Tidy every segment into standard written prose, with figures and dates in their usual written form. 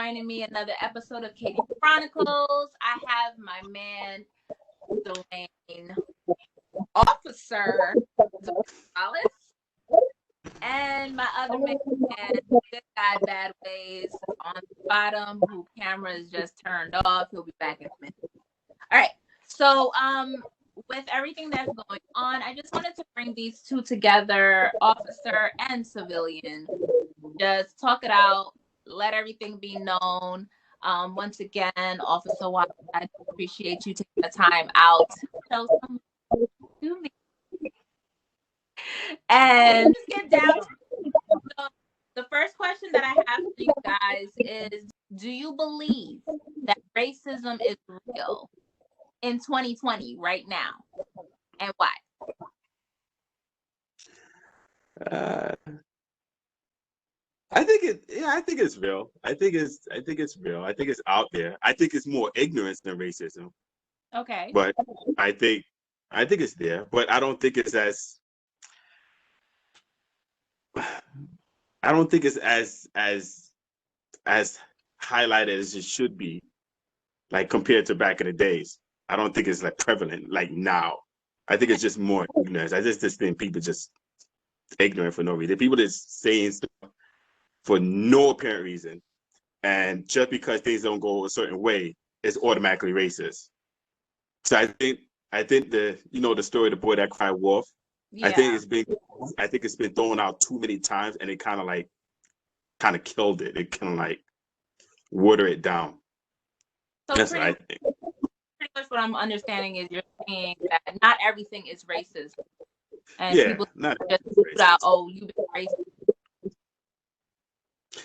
joining me another episode of Katie Chronicles. I have my man, Dwayne, Officer Dwayne Wallace, and my other man, Good Guy Bad Ways, on the bottom, who camera is just turned off. He'll be back in a minute. All right. So, with everything that's going on, I just wanted to bring these two together, officer and civilian. Just talk it out, let everything be known. Once again, Officer Wallace, I appreciate you taking the time out to show some to me. And just get down to it. The first question that I have for you guys is, do you believe that racism is real in 2020 right now, and why? I think it's real. I think it's real. I think it's out there. I think it's more ignorance than racism. Okay. But I think it's there. But I don't think it's as highlighted as it should be, like compared to back in the days. I don't think it's like prevalent like now. I think it's just more ignorance. I just think people just ignorant for no reason. People just saying stuff for no apparent reason, and just because things don't go a certain way, it's automatically racist. So I think the story of the boy that cried wolf. Yeah. I think it's been thrown out too many times, and it kind of killed it. It kind of like water it down. So that's what I think. Pretty much what I'm understanding is you're saying that not everything is racist, and people just put out, "Oh, you've been racist."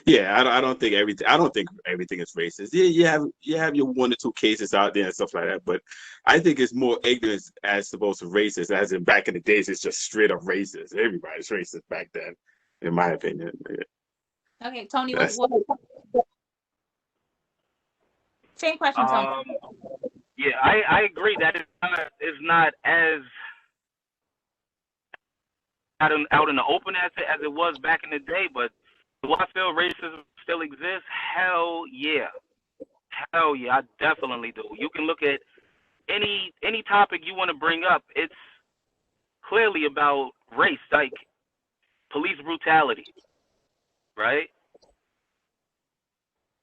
Yeah, I don't think everything. I don't think everything is racist. Yeah, you have your one or two cases out there and stuff like that, but I think it's more ignorance as opposed to racist. As in back in the days, it's just straight up racist. Everybody's racist back then, in my opinion. Yeah. Okay, Tony, what? Same question, Tony. Yeah, I agree that it's not as out in the open as it was back in the day, but do I feel racism still exists? Hell yeah. Hell yeah, I definitely do. You can look at any topic you want to bring up. It's clearly about race, like police brutality, right?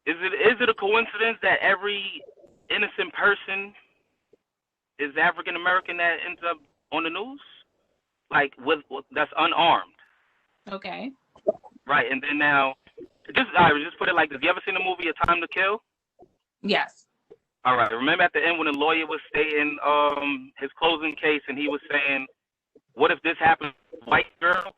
Is it a coincidence that every innocent person is African American that ends up on the news? Like with that's unarmed. Okay. Right, and then now, just put it like this. You ever seen the movie A Time to Kill? Yes. All right. Remember at the end when the lawyer was stating his closing case, and he was saying, "What if this happened to a white girl?"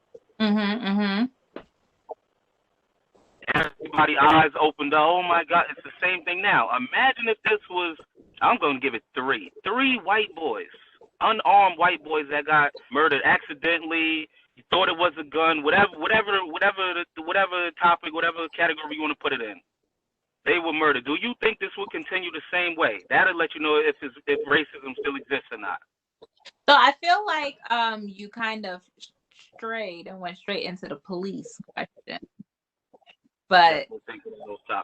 Everybody's eyes opened up. Oh my God, it's the same thing now. Imagine if this was. I'm going to give it three white boys, unarmed white boys that got murdered accidentally. You thought it was a gun, whatever topic, whatever category you want to put it in. They were murdered. Do you think this will continue the same way? That'll let you know if racism still exists or not. So I feel like you kind of strayed and went straight into the police question. But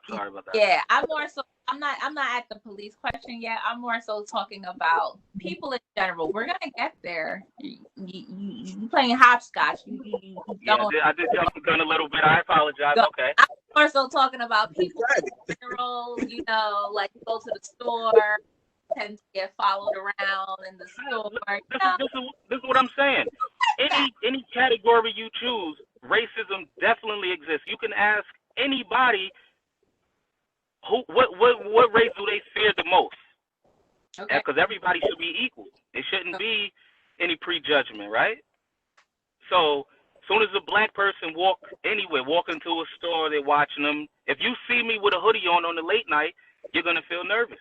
sorry about that. Yeah, I'm not at the police question yet. I'm more so talking about people in general. We're gonna get there. You playing hopscotch. I did jump the gun a little bit. I apologize. Okay. I'm more so talking about people in general. Like you go to the store, tend to get followed around in the store. This is what I'm saying. Any category you choose, racism definitely exists. You can ask anybody what race do they fear the most? Okay. Because everybody should be equal. There shouldn't be any prejudgment, right? So as soon as a black person walk into a store, they're watching them. If you see me with a hoodie on the late night, you're gonna feel nervous,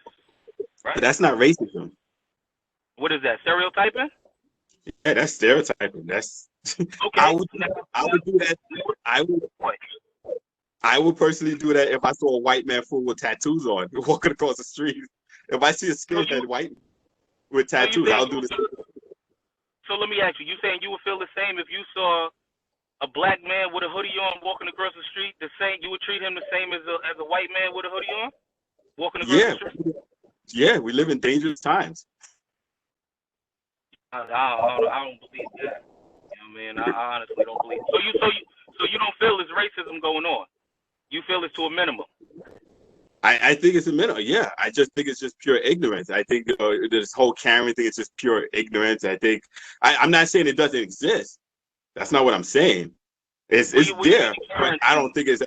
right? But that's not racism. What is that? Stereotyping? Yeah, that's stereotyping. That's okay. I would do that. I would personally do that if I saw a white man full with tattoos on walking across the street. If I see a skinhead white with tattoos, I'll do the same. So let me ask you: you saying you would feel the same if you saw a black man with a hoodie on walking across the street, the same, you would treat him the same as a white man with a hoodie on walking across the street? Yeah, we live in dangerous times. I don't believe that. You know what I mean? I honestly don't believe. So you don't feel there's racism going on? You feel it's to a minimum? I think it's a minimum. Yeah, I just think it's just pure ignorance. I think this whole Karen thing is just pure ignorance. I think I'm not saying it doesn't exist. That's not what I'm saying. It's there, but I don't think it's.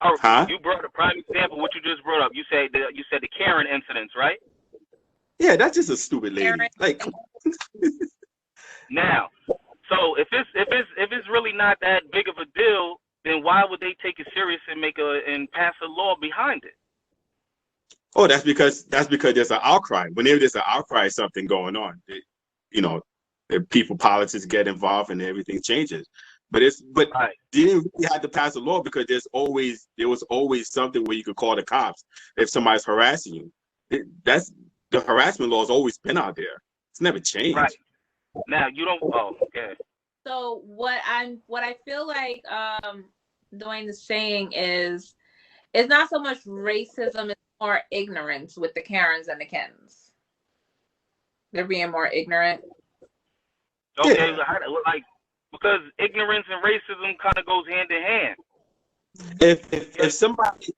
Oh, huh? You brought a prime example. What you just brought up. You said the Karen incidents, right? Yeah, that's just a stupid lady. Karen. Like. Now, so if it's really not that big of a deal, then why would they take it serious and pass a law behind it? Oh, that's because there's an outcry. Whenever there's an outcry, something going on. People, politics get involved, and everything changes. But right. They didn't really have to pass a law because there was always something where you could call the cops if somebody's harassing you. The harassment law has always been out there. It's never changed. Right. Now you don't. Oh, okay. So what I feel like Dwayne is saying is, it's not so much racism, it's more ignorance with the Karens and the Kens. They're being more ignorant. Okay, yeah. Like, because ignorance and racism kind of goes hand in hand. If somebody,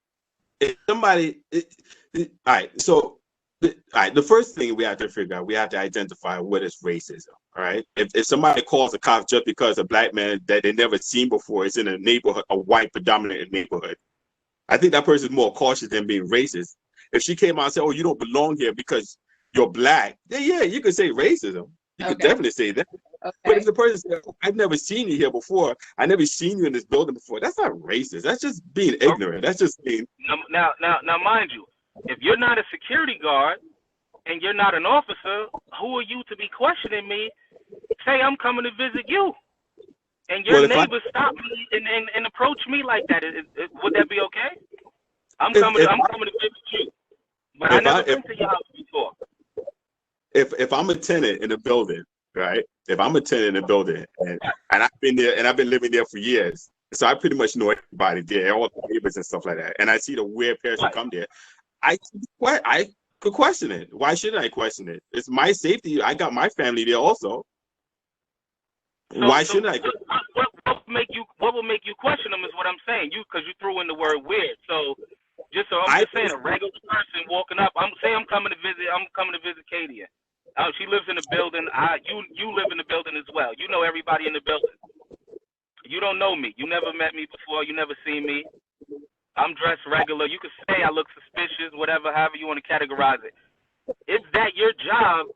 all right. So, all right. The first thing we have to figure out, we have to identify what is racism. All right. If somebody calls a cop just because a black man that they never seen before is in a neighborhood, a white predominant neighborhood, I think that person is more cautious than being racist. If she came out and said, "Oh, you don't belong here because you're black," then yeah, you could say racism. You could definitely say that. Okay. But if the person says, "I've never seen you here before. I never seen you in this building before," that's not racist. That's just being ignorant. That's just being. Now, mind you, if you're not a security guard and you're not an officer, who are you to be questioning me? Say I'm coming to visit you, and your neighbor stop me and approach me like that. Would that be okay? I'm coming to visit you, but I never been to your house before. If I'm a tenant in a building, right? If I'm a tenant in a building and I've been there and I've been living there for years, so I pretty much know everybody there, all the neighbors and stuff like that, and I see the weird person come there, I could question it. Why shouldn't I question it? It's my safety. I got my family there also. Why shouldn't I? What will make you question them is what I'm saying. Because you threw in the word weird. So I'm just saying, a regular person walking up. I'm coming to visit Katie. She lives in the building. You live in the building as well. You know everybody in the building. You don't know me. You never met me before. You never seen me. I'm dressed regular. You could say I look suspicious, whatever, however you want to categorize it. Is that your job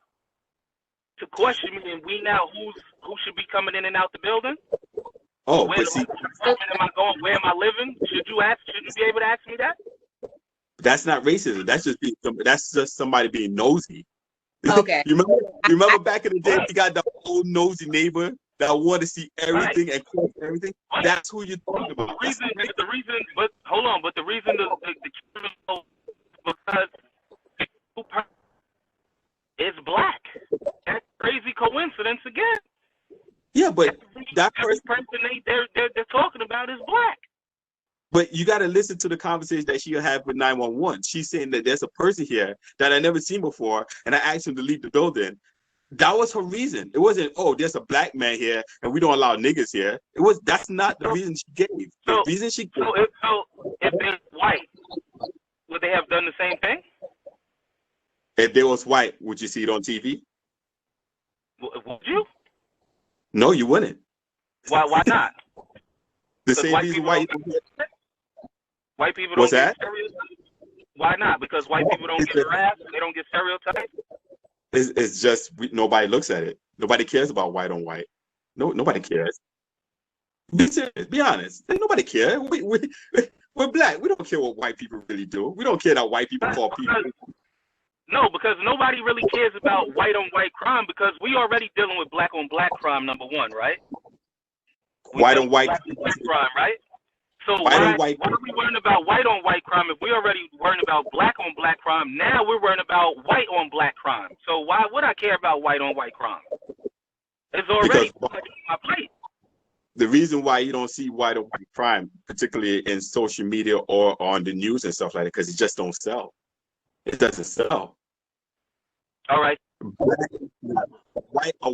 to question me and weed out who should be coming in and out the building? Oh, where am I going? Where am I living? Should you be able to ask me that? That's not racism. That's just somebody being nosy. Okay. you remember back in the day, we got the old nosy neighbor that want to see everything and question everything. That's who you're talking about. The reason, but hold on, but the reason because it's black. That's crazy coincidence again. Yeah, but that person they're talking about is black. But you got to listen to the conversation that she had with 911. She's saying that there's a person here that I never seen before, and I asked him to leave the building. That was her reason. It wasn't, "Oh, there's a black man here and we don't allow niggas here." That's not the reason she gave. The reason she gave. If they're white, would they have done the same thing? If they was white, would you see it on TV? Would you? No, you wouldn't. Why not? The same reason why white people don't What's get that? stereotyped. Why not? Because white people don't get harassed. They don't get stereotyped. It's just nobody looks at it. Nobody cares about white on white. No, nobody cares. Be serious. Be honest. Nobody cares. We're black. We don't care what white people really do. We don't care that white people call people. No, because nobody really cares about white on white crime because we already dealing with black on black crime, number one, right? White on white crime, right? So why are we worrying about white on white crime if we already worrying about black on black crime? Now we're worrying about white on black crime. So why would I care about white on white crime? It's already on my plate. the reason why you don't see white on white crime, particularly in social media or on the news and stuff like that, because it just don't sell. It doesn't sell. All right. A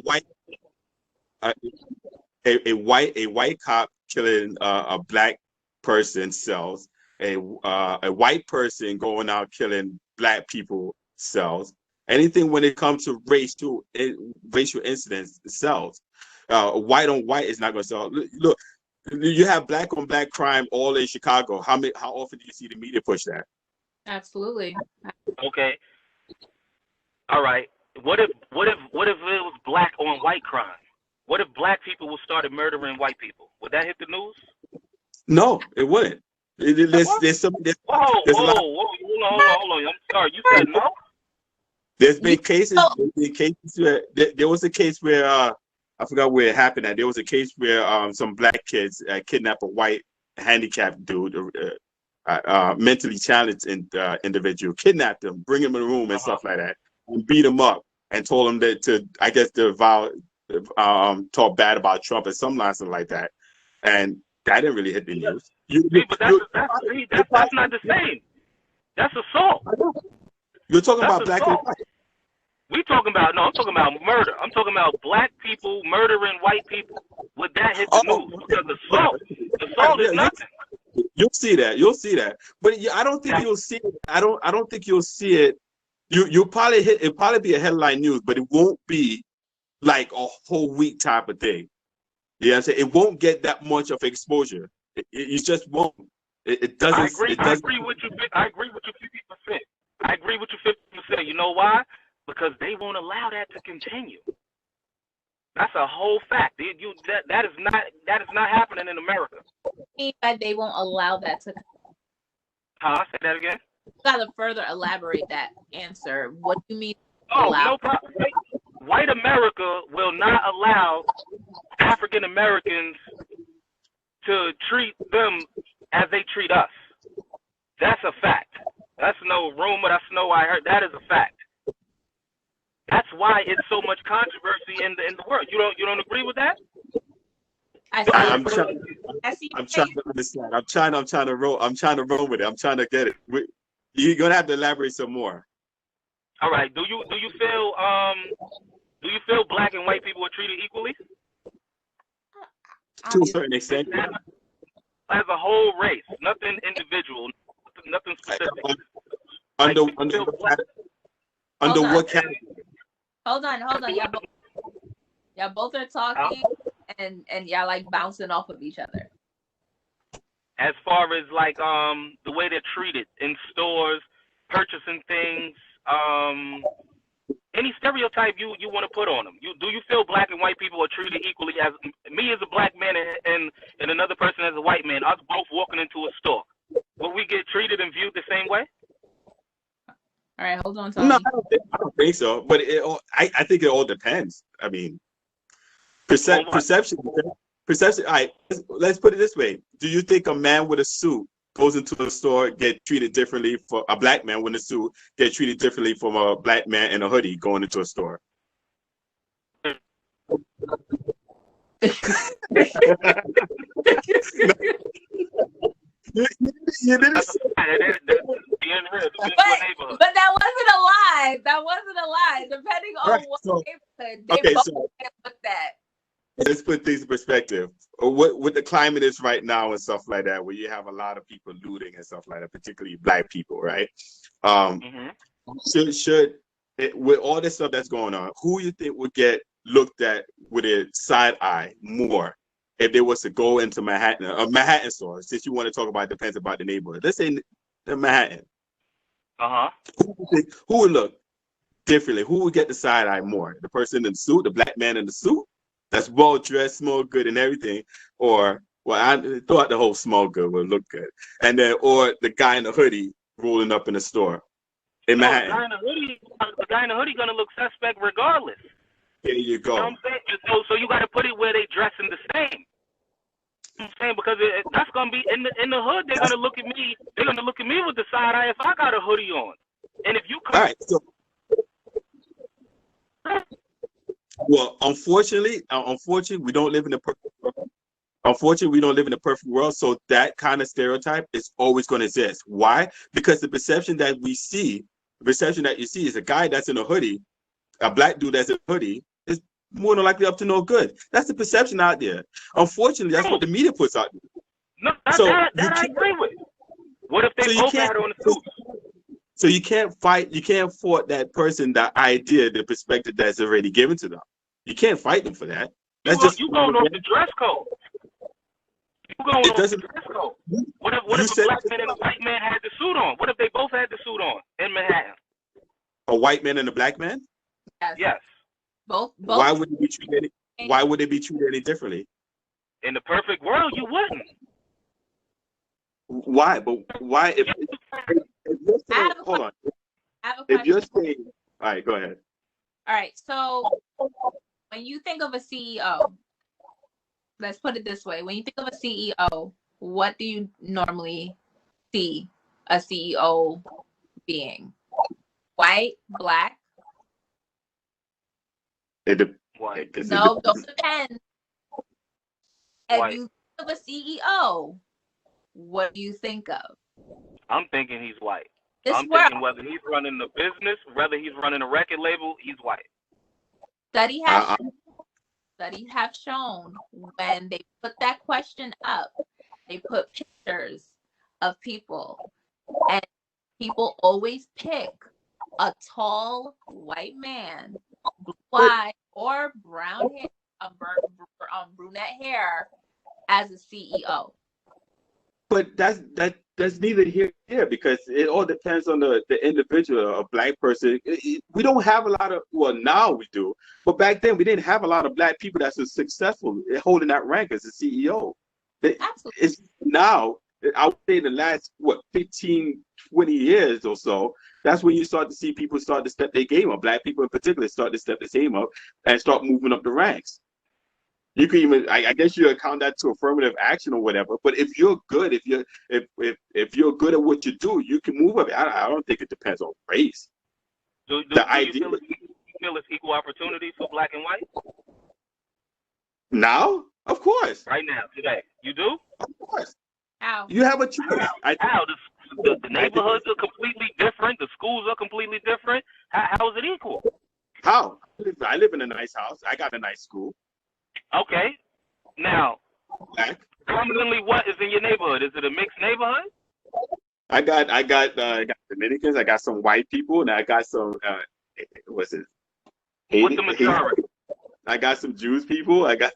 white cop killing a black person sells. A white person going out killing black people sells. Anything when it comes to racial incidents sells. White on white is not going to sell. Look, you have black on black crime all in Chicago. How often do you see the media push that? Absolutely. Okay. All right. What if it was black on white crime? What if black people started murdering white people? Would that hit the news? No, it wouldn't. There's Whoa, hold on. I'm sorry. You said no? There's been cases where there was a case where I forgot where it happened at. There was a case where some black kids kidnapped a white handicapped dude, mentally challenged individual, kidnapped him, bring him in a room and stuff like that, and beat him up and told him that talk bad about Trump and some nonsense like that. And that didn't really hit the news. But that's not the same. That's assault. You're talking about black and white. I'm talking about murder. I'm talking about black people murdering white people. Would that hit the news? Because assault is nothing. You'll see that. But I don't think you'll see it. I don't think you'll see it. You'll probably it'll probably be a headline news, but it won't be like a whole week type of thing. You know what I'm saying? It won't get that much of exposure. It just won't. It doesn't. I agree with you 50%. I agree with you 50%. You know why? Because they won't allow that to continue. That's a whole fact. That is not happening in America. But they won't allow that to. Say that again. You gotta further elaborate that answer. What do you mean? No problem. White America will not allow African Americans to treat them as they treat us. That's a fact. That's no rumor. That's no I heard. That is a fact. That's why it's so much controversy in the world. You don't agree with that? I'm trying to understand. I'm trying to roll with it. I'm trying to get it. You're gonna have to elaborate some more. All right. Do you feel black and white people are treated equally? To a certain extent. As a whole race, nothing individual, nothing specific. Under what category? Hold on. Y'all both are talking and y'all like bouncing off of each other. As far as like the way they're treated in stores, purchasing things, any stereotype you want to put on them. Do you feel black and white people are treated equally? As me as a black man and another person as a white man, us both walking into a store, will we get treated and viewed the same way? All right, hold on, Tony. No, I don't think so. But I think it all depends. I mean, perception. All right, let's put it this way. Do you think a man with a suit goes into a store, get treated differently for a black man with a suit, get treated differently from a black man in a hoodie going into a store? You didn't say but that wasn't a lie. That wasn't a lie. Depending on what neighborhood, they both with that. Let's put things in perspective. What the climate is right now and stuff like that, where you have a lot of people looting and stuff like that, particularly black people, right? Should with all this stuff that's going on, who you think would get looked at with a side eye more if they was to go into a Manhattan store? Since you want to talk about, it depends about the neighborhood. Let's say the Manhattan. Who would look differently? Who would get the side eye more? The person in the suit, the black man in the suit, that's well dressed, smell good, and everything, or I thought the whole smell good would look good, and then or the guy in the hoodie rolling up in the store in Manhattan. The guy in the hoodie gonna look suspect regardless. There you go. You know what I'm saying? So you got to put it where they dressing the same. You know what I'm saying? Because that's gonna be in the hood. They're gonna look at me. They're gonna look at me with the side eye if I got a hoodie on. And if you come, all right. So, well, unfortunately, we don't live in a perfect world. Unfortunately, we don't live in a perfect world, so that kind of stereotype is always going to exist. Why? Because the perception that you see is a guy that's in a hoodie, a black dude that's in a hoodie, is more than likely up to no good. That's the perception out there. Unfortunately, that's what the media puts out there. No, So that I agree with. What if they both had on the suits? So you can't fault that person, that idea, the perspective that's already given to them. You can't fight them for that. That's You going off the dress code. You going off the dress code. What if a black man and a white man had the suit on? What if they both had the suit on in Manhattan? A white man and a black man? Yes. Both. Why would they be treated any differently? In the perfect world, you wouldn't. Why? But why? If you're saying, hold on. I have a question. If you're saying, all right, go ahead. All right. So when you think of a CEO, let's put it this way. When you think of a CEO, what do you normally see a CEO being? White, black? White. No, don't depend. White. If you think of a CEO, what do you think of? I'm thinking he's white. Thinking whether he's running the business, whether he's running a record label, he's white. Studies have shown when they put that question up, they put pictures of people, and people always pick a tall white man, blue eyes or brown hair, brunette hair, as a CEO. But that's neither here nor there, because it all depends on the individual. A black person, we don't have a lot of, well, now we do, but back then we didn't have a lot of black people that were successful holding that rank as a CEO. Absolutely. It's now, I would say, the last 15, 20 years or so, that's when you start to see people start to step their game up. Black people in particular start to step their game up and start moving up the ranks. You can even, I guess, you account that to affirmative action or whatever. But if you're good, if you're good at what you do, you can move up. I don't think it depends on race. Do you feel it's equal opportunity for black and white? Now, of course. Right now, today, you do? Of course. How? You have a choice. How? The neighborhoods are completely different. The schools are completely different. How is it equal? How? I live in a nice house. I got a nice school. Okay. Now, Black. prominently, what is in your neighborhood? Is it a mixed neighborhood? I got Dominicans. I got some white people, and I got some what's it? What's the majority? I got some Jews people. I got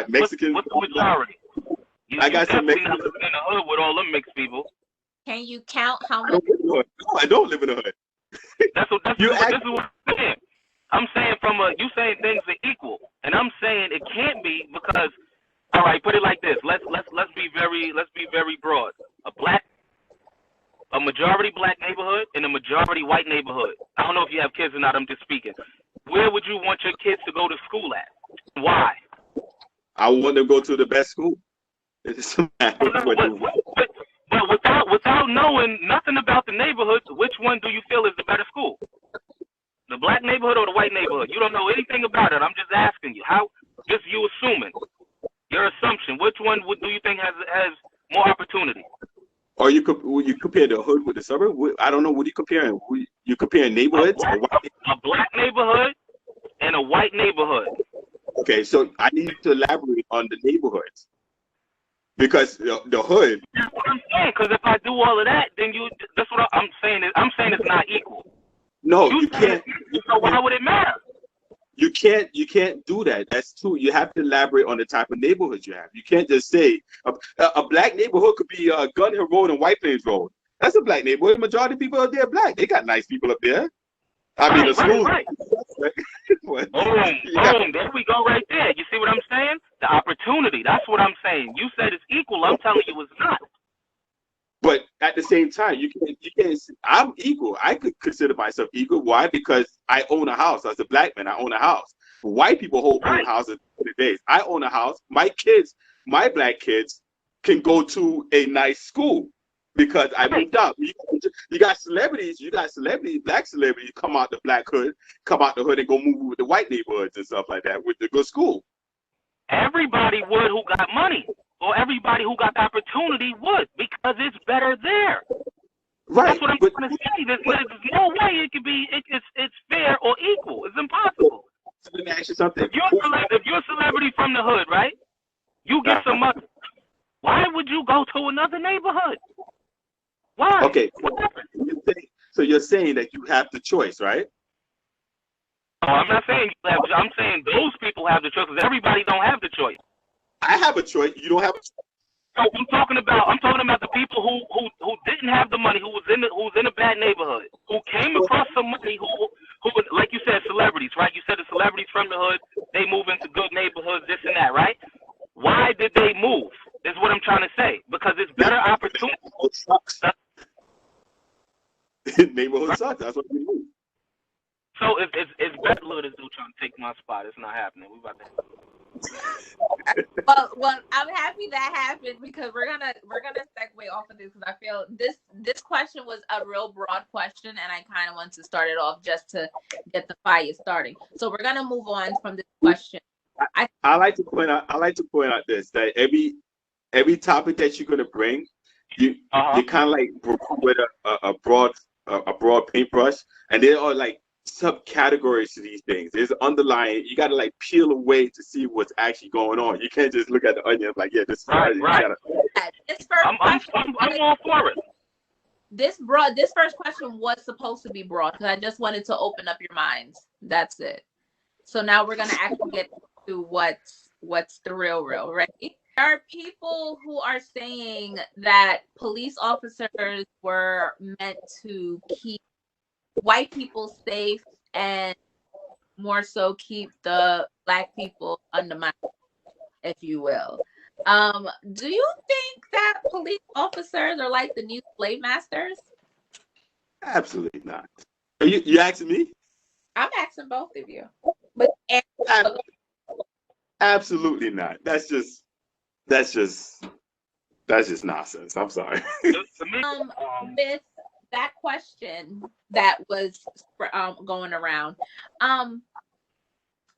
Mexicans. What's the majority? I got some Mexicans. Not living in the hood with all them mixed people. Can you count how many? No, I don't live in the hood. This is what I'm saying. I'm saying you saying things are equal, and I'm saying it can't be because, all right, put it like this. Let's be very broad. A majority black neighborhood and a majority white neighborhood. I don't know if you have kids or not. I'm just speaking. Where would you want your kids to go to school at? Why? I want them to go to the best school. But without knowing nothing about the neighborhoods, which one do you feel is the better school? The black neighborhood or the white neighborhood? You don't know anything about it. I'm just asking you. How? Just you assuming. Your assumption. Which one do you think has more opportunity? Or you compare the hood with the suburb? I don't know. What are you comparing? You comparing neighborhoods? A black neighborhood and a white neighborhood. Okay, so I need to elaborate on the neighborhoods. Because the hood. That's what I'm saying. Because if I do all of that, then that's what I'm saying. I'm saying it's not equal. No, you can't. So why would it matter? You can't do that. That's true. You have to elaborate on the type of neighborhood you have. You can't just say a black neighborhood could be Gun Hill Road and White Plains Road. That's a black neighborhood. The majority of people up there are black. They got nice people up there. I mean, the schools. Right. Boom. There we go right there. You see what I'm saying? The opportunity. That's what I'm saying. You said it's equal. I'm telling you it's not. But at the same time, you can't. I'm equal. I could consider myself equal. Why? Because I own a house. As a black man, I own a house. White people own houses days. I own a house. My black kids, can go to a nice school because I moved up. You got celebrities. Black celebrities come out the hood and go move with the white neighborhoods and stuff like that with the good school. Everybody would who got money. everybody who got the opportunity would, because it's better there. Right. That's what I'm trying to say. There's no way it could be. It's fair or equal. It's impossible. So let me ask you something. If you're a celebrity from the hood, right? You get some money. Why would you go to another neighborhood? Why? Okay. What happened? So you're saying that you have the choice, right? No, I'm not saying you have. I'm saying those people have the choice. Because everybody don't have the choice. I have a choice. You don't have a choice. So I'm talking about the people who didn't have the money, who was in a bad neighborhood, who came across some money, who like you said, celebrities, right? You said the celebrities from the hood, they move into good neighborhoods, this and that, right? Why did they move? Is what I'm trying to say. Because it's better opportunity. Neighborhood sucks. That's what we move. So it's better. Look, this dude trying to take my spot. It's not happening. We about to. Well, I'm happy that happened because we're gonna segue off of this because I feel this question was a real broad question and I kind of want to start it off just to get the fire starting. So we're gonna move on from this question. I like to point out this, that every topic that you're gonna bring, you kind of like with a broad paintbrush, and there are like subcategories to these things. There's underlying. You got to like peel away to see what's actually going on. You can't just look at the onion like, yeah, this is right. I'm all for it. This first question was supposed to be broad because I just wanted to open up your minds. That's it. So now we're gonna actually get to what's the real, right? There are people who are saying that police officers were meant to keep white people safe and more so keep the Black people undermined, if you will. Do you think that police officers are like the new slave masters? Absolutely not. Are you asking me? I'm asking both of you. But absolutely not. That's just nonsense. I'm sorry. With that question that was going around,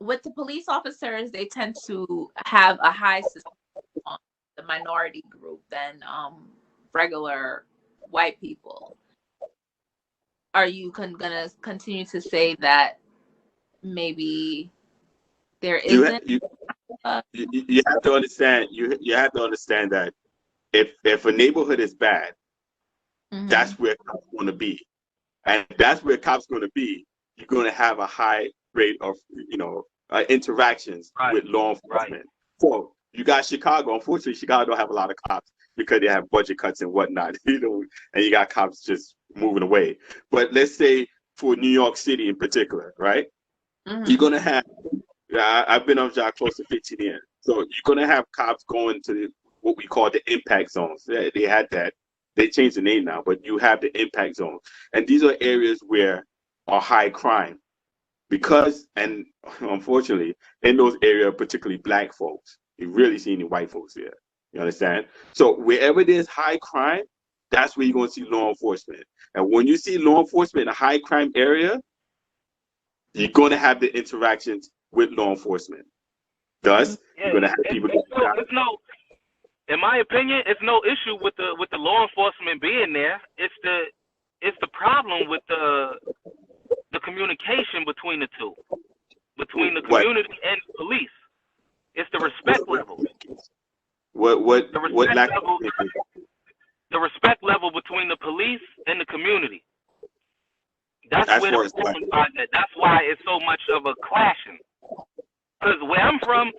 with the police officers, they tend to have a high suspicion on the minority group than regular white people. Are you gonna continue to say that maybe there isn't? You have to understand. You have to understand that if a neighborhood is bad, that's where cops going to be, and that's where cops going to be. You're going to have a high rate of interactions with law enforcement. So you got Chicago. Unfortunately, Chicago don't have a lot of cops because they have budget cuts and whatnot. And you got cops just moving away. But let's say for New York City in particular, right? You're going to have. I've been on job close to 15 years. So you're going to have cops going to what we call the impact zones. They had that. They changed the name now, but you have the impact zones. And these are areas where are high crime. Because, and unfortunately, in those areas, particularly Black folks, you really see any white folks there. You understand? So wherever there's high crime, that's where you're going to see law enforcement. And when you see law enforcement in a high crime area, you're going to have the interactions with law enforcement. Thus, you're going to have people. In my opinion, it's no issue with the law enforcement being there. It's the problem with the communication between the two, between the community and the police. It's the respect level. The respect level between the police and the community. That's where the problem lies at. That's why it's so much of a clashing. Because where I'm from,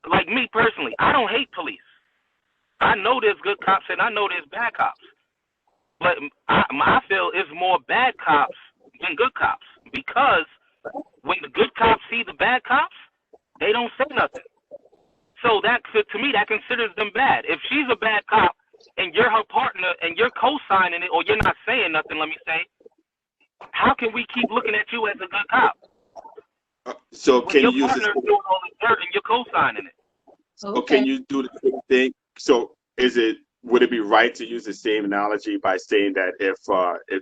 like me personally, I don't hate police. I know there's good cops and I know there's bad cops. But I feel it's more bad cops than good cops. Because when the good cops see the bad cops, they don't say nothing. So that, to me, that considers them bad. If she's a bad cop and you're her partner and you're co-signing it, or you're not saying nothing, let me say, how can we keep looking at you as a good cop? So when can your you use partner's doing all the dirt and you're co-signing it? So can you do the same thing? So would it be right to use the same analogy by saying that if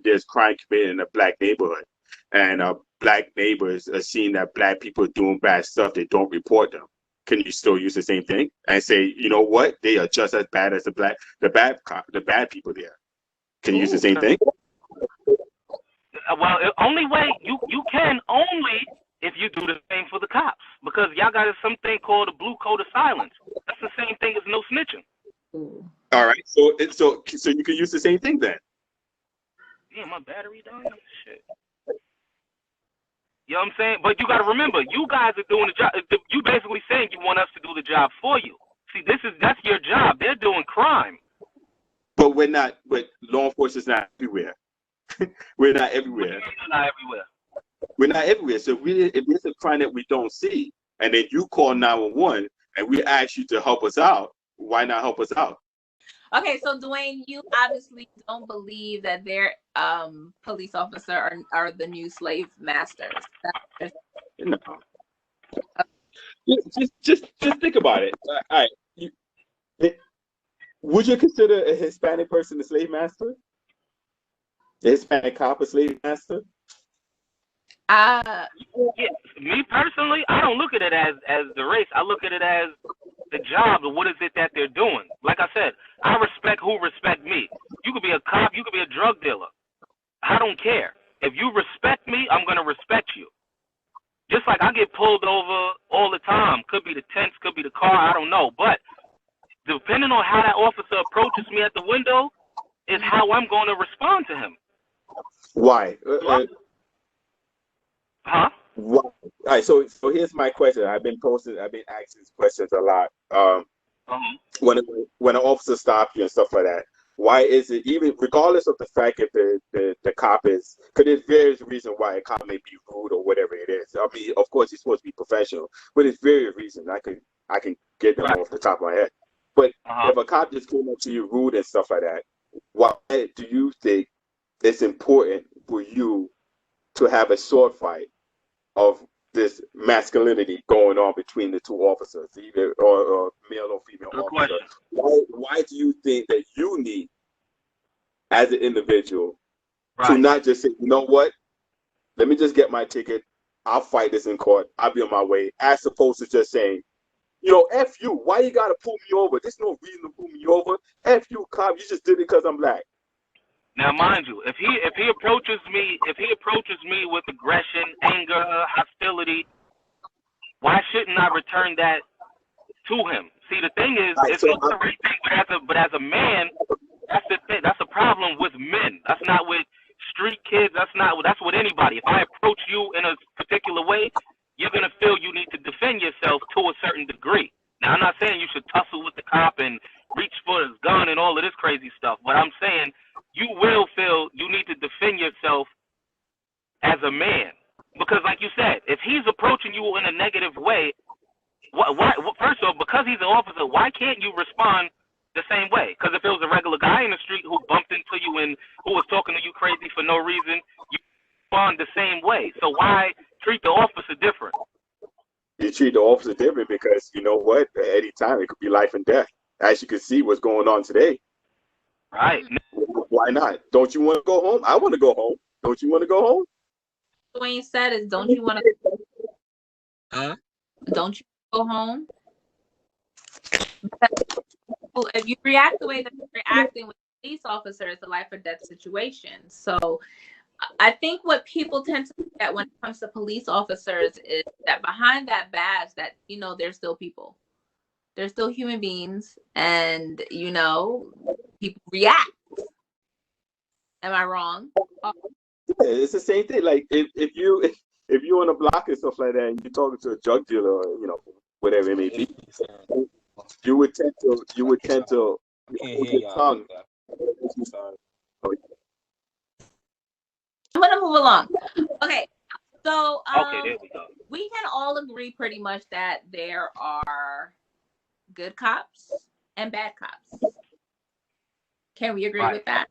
there's crime committed in a Black neighborhood and Black neighbors are seeing that Black people are doing bad stuff, they don't report them? can you still use the same thing and say, you know what, they are just as bad as the bad people there? Can you use the same thing? Well, the only way you can only if you do the same for the cops, because y'all got something called a blue code of silence. That's the same thing as no snitching. All right, so you can use the same thing then. Yeah, my battery dying. Shit. You know what I'm saying? But you got to remember, you guys are doing the job. You basically saying you want us to do the job for you. See, that's your job. They're doing crime. But we're not. But law enforcement's not everywhere. We're not everywhere. We're not everywhere. We're not everywhere. So if there's a crime that we don't see, and then you call 911 and we ask you to help us out, why not help us out? Okay, so Dwayne, you obviously don't believe that their police officer are the new slave masters. No. Just think about it. All right. Would you consider a Hispanic person a slave master? A Hispanic cop a slave master? Yeah, me personally, I don't look at it as the race. I look at it as the job. What is it that they're doing? Like I said, I respect who respect me. You could be a cop. You could be a drug dealer. I don't care. If you respect me, I'm going to respect you. Just like I get pulled over all the time. Could be the tents, could be the car. I don't know. But depending on how that officer approaches me at the window is how I'm going to respond to him. Why? Huh? Why? All right. So here's my question. I've been asking these questions a lot. When an officer stops you and stuff like that, why is it, even regardless of the fact if the cop is, because there's various reasons why a cop may be rude or whatever it is. I mean, of course he's supposed to be professional, but there's various reasons. I can get them off the top of my head. But if a cop just came up to you rude and stuff like that, why do you think it's important for you to have a sword fight of this masculinity going on between the two officers, either or male or female Good officer? question. Why do you think that you need, as an individual, to Right. not just say, you know what, let me just get my ticket, I'll fight this in court, I'll be on my way, as opposed to just saying, you know, F you, why you gotta pull me over? There's no reason to pull me over. F you, cop, you just did it because I'm black. Now, mind you, if he approaches me with aggression, anger, hostility, why shouldn't I return that to him? See, the thing is, it's not the right thing. But as a man, that's the thing. That's a problem with men. That's not with street kids. That's with anybody. If I approach you in a particular way, you're gonna feel you need to defend yourself to a certain degree. Now, I'm not saying you should tussle with the cop and reach for his gun and all of this crazy stuff, but I'm saying you will feel you need to defend yourself as a man. Because like you said, if he's approaching you in a negative way, why first of all, because he's an officer, why can't you respond the same way? Because if it was a regular guy in the street who bumped into you and who was talking to you crazy for no reason, you respond the same way. So why treat the officer different? You treat the officer different because, you know what, at any time it could be life and death. As you can see what's going on today. Right. Why not? Don't you want to go home? I want to go home. Don't you want to go home? Dwayne said is, don't you want to? Don't you go home? Because if you react the way that you're reacting with a police officer, it's a life or death situation. So I think what people tend to forget when it comes to police officers is that behind that badge, that, you know, they're still people. They're still human beings, and, you know, people react. Am I wrong? Yeah, it's the same thing. Like if you're on a block and stuff like that, and you're talking to a drug dealer, or, you know, whatever it may be, you would tend to hold your tongue. I'm gonna move along. Okay, so Okay, there we go. we can all agree pretty much that there are good cops and bad cops. Can we agree with that?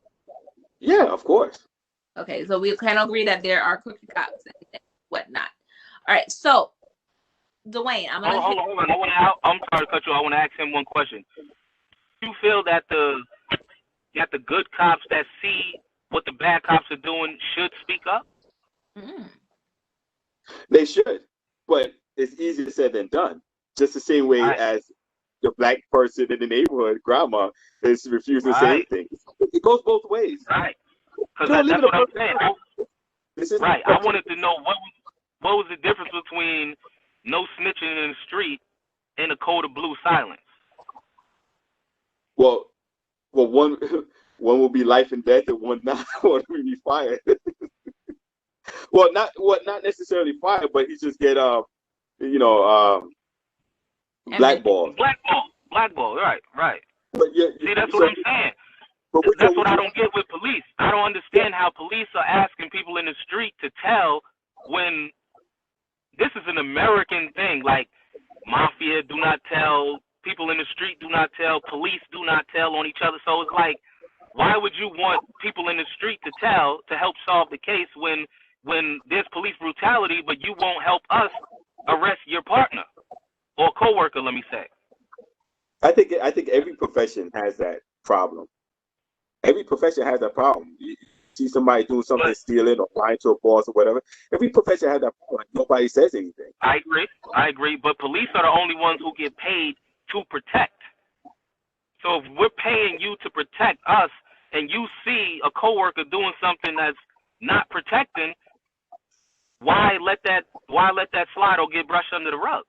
Yeah, of course. Okay, so we can agree that there are crooked cops and whatnot. All right, so Dwayne, I'm gonna hold on. I'm sorry to cut you. I want to ask him one question. Do you feel that the good cops that see what the bad cops are doing should speak up? They should, but it's easier said than done. just the same way Right. as the black person in the neighborhood, grandma, is refusing to say Right. anything. It goes both ways. Right. You Because don't live that's in a what I'm perfect saying. world. This is Right. I wanted to know what was the difference between no snitching in the street and a code of blue silence. well, one one will be life and death, and one not. One will be fired. Not necessarily fired, but he just get you know blackballed. Blackball. Right. Right. But yeah, See, that's so, what I'm saying. but That's what I don't get with police. I don't understand how police are asking people in the street to tell when this is an American thing. Like, mafia do not tell, people in the street do not tell, police do not tell on each other. So it's like, why would you want people in the street to tell to help solve the case when there's police brutality, but you won't help us arrest your partner or coworker, let me say. I think every profession has that problem. Every profession has that problem. You see somebody doing something, stealing or lying to a boss or whatever. Every profession has that problem. Nobody says anything. I agree. But police are the only ones who get paid to protect. So if we're paying you to protect us and you see a coworker doing something that's not protecting, why let that slide or get brushed under the rug?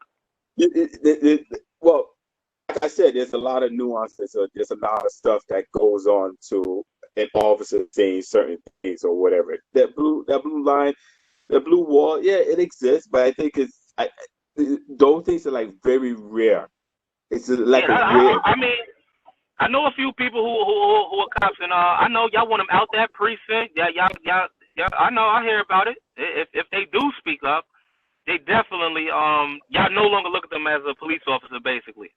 Well, like I said, there's a lot of nuances. There's a lot of stuff that goes on to an officer saying certain things or whatever. That blue line, the blue wall, yeah, it exists, but I think those things are like very rare. It's like a rare. I mean, I know a few people who are cops, and I know y'all want them out that precinct. Y'all, I know, I hear about it. If they do speak up, they definitely y'all no longer look at them as a police officer, basically.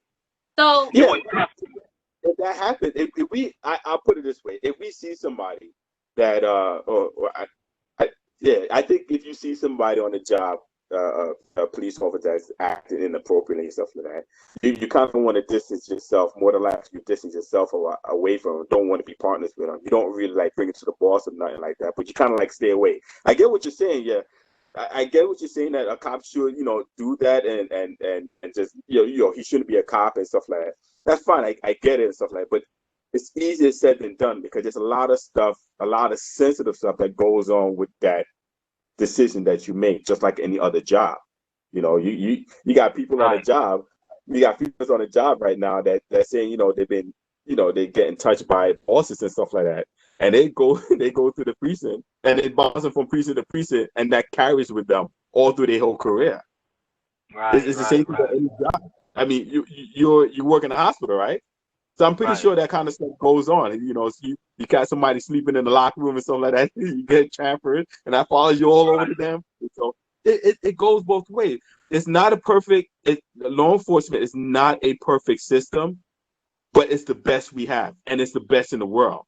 So yeah, if that happens, I'll put it this way: if we see somebody that I think if you see somebody on the job, a police officer that's acting inappropriately and stuff like that, you kind of want to distance yourself. More than likely, you distance yourself away from them. Don't want to be partners with them. You don't really like bring it to the boss or nothing like that. But you kind of like stay away. I get what you're saying. Yeah, I get what you're saying that a cop should, do that and just, he shouldn't be a cop and stuff like that. That's fine. I get it and stuff like that. But it's easier said than done because there's a lot of stuff, a lot of sensitive stuff that goes on with that decision that you make, just like any other job. You got people on a job. You got people on a job right now that saying, they've been, they getting touched by bosses and stuff like that. And they go to the precinct and they bounce from precinct to precinct, and that carries with them all through their whole career. It's the same thing for any job. I mean, you work in a hospital, right? So I'm pretty sure that kind of stuff goes on. You got somebody sleeping in the locker room and something like that. You get transferred, and that follows you all over the damn. So it goes both ways. It's not a perfect. Law enforcement is not a perfect system, but it's the best we have, and it's the best in the world,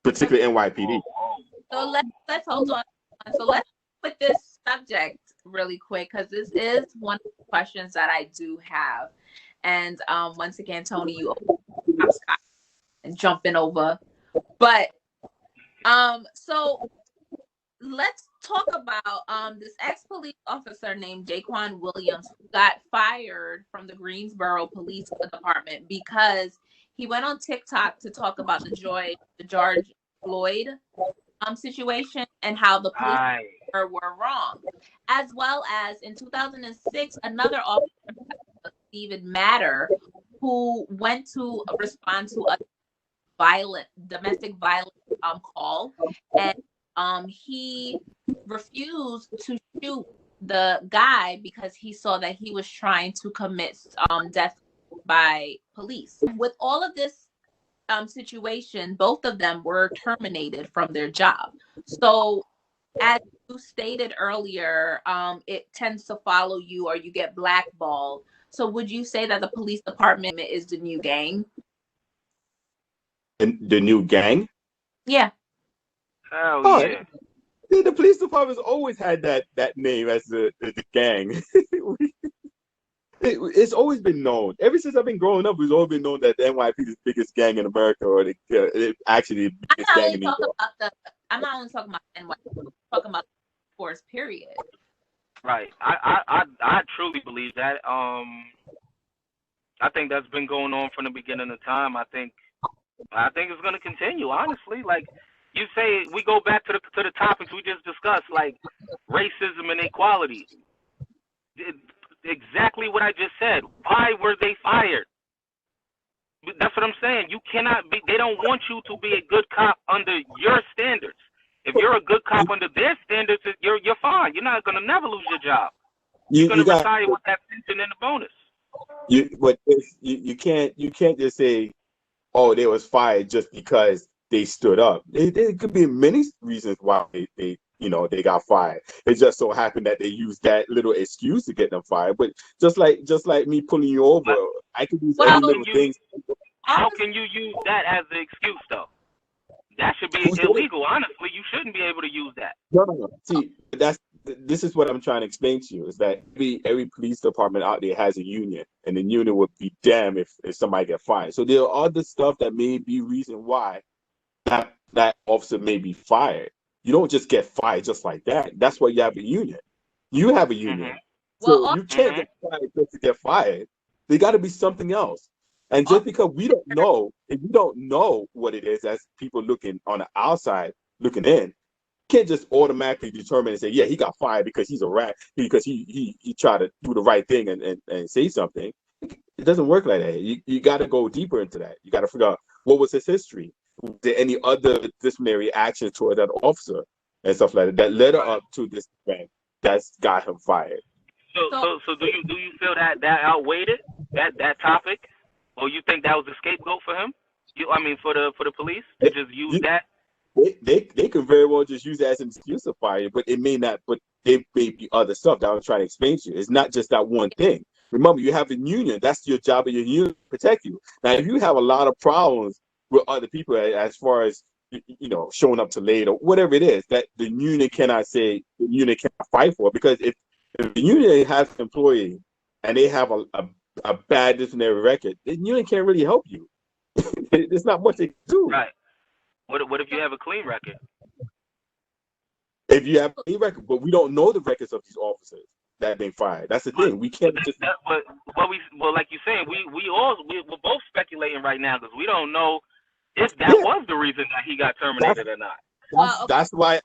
particularly NYPD. So let's hold on. So let's put this subject really quick because this is one of the questions that I do have. And once again, Tony, you and jumping over. But so let's talk about this ex-police officer named Jaquan Williams who got fired from the Greensboro Police Department because he went on TikTok to talk about the George Floyd situation and how the police were wrong. As well as in 2006, another officer, Stephen Matter, who went to respond to a domestic violence call, and he refused to shoot the guy because he saw that he was trying to commit death by police. With all of this situation, both of them were terminated from their job. So as you stated earlier, it tends to follow you or you get blackballed. So would you say that the police department is the new gang? The new gang? Yeah. Hell yeah. The police department's always had that name as the gang. It's always been known. Ever since I've been growing up, it's always been known that the NYPD is the biggest gang in America, or actually the biggest gang in New York. I'm not only talking about NYPD, I'm talking about force, period. Right. I truly believe that. I think that's been going on from the beginning of time. I think it's going to continue. Honestly, like you say, we go back to the topics we just discussed, like racism and equality. Exactly what I just said. Why were they fired? That's what I'm saying. You cannot be. They don't want you to be a good cop under your standards. If you're a good cop under their standards, you're fine. You're not gonna never lose your job. You're gonna retire with that pension and the bonus. You can't just say, oh, they was fired just because they stood up. There could be many reasons why they got fired. It just so happened that they used that little excuse to get them fired. But just like me pulling you over, I could use any little things. How can you use that as the excuse though? That should be illegal. Honestly, you shouldn't be able to use that. No. See, this is what I'm trying to explain to you, is that every police department out there has a union, and the union would be damned if somebody get fired. So there are other stuff that may be reason why that officer may be fired. You don't just get fired just like that. That's why you have a union. You have a union. So you can't get fired just to get fired. There got to be something else. And just because we don't know, if you don't know what it is as people looking on the outside, looking in, can't just automatically determine and say, yeah, he got fired because he's a rat, because he tried to do the right thing and say something. It doesn't work like that. You got to go deeper into that. You got to figure out what was his history. Was there any other disciplinary actions toward that officer and stuff like that led up to this event that's got him fired? So do you feel that outweighed it, that topic, or you think that was a scapegoat for him? For the police to just use that. They could very well just use that as an excuse to fire, but it may not. But there may be other stuff that I'm trying to explain to you. It's not just that one thing. Remember, you have a union. That's your job of your union to protect you. Now, if you have a lot of problems with other people as far as showing up too late or whatever it is, that the union cannot say, the union cannot fight for, because if the union has an employee and they have a bad disciplinary record, the union can't really help you. There's not much they can do. Right. What if you have a clean record? If you have a clean record, but we don't know the records of these officers that have been fired. That's the thing. We can't just. Like you're saying, we're both speculating right now because we don't know if that was the reason that he got terminated or not. That's why.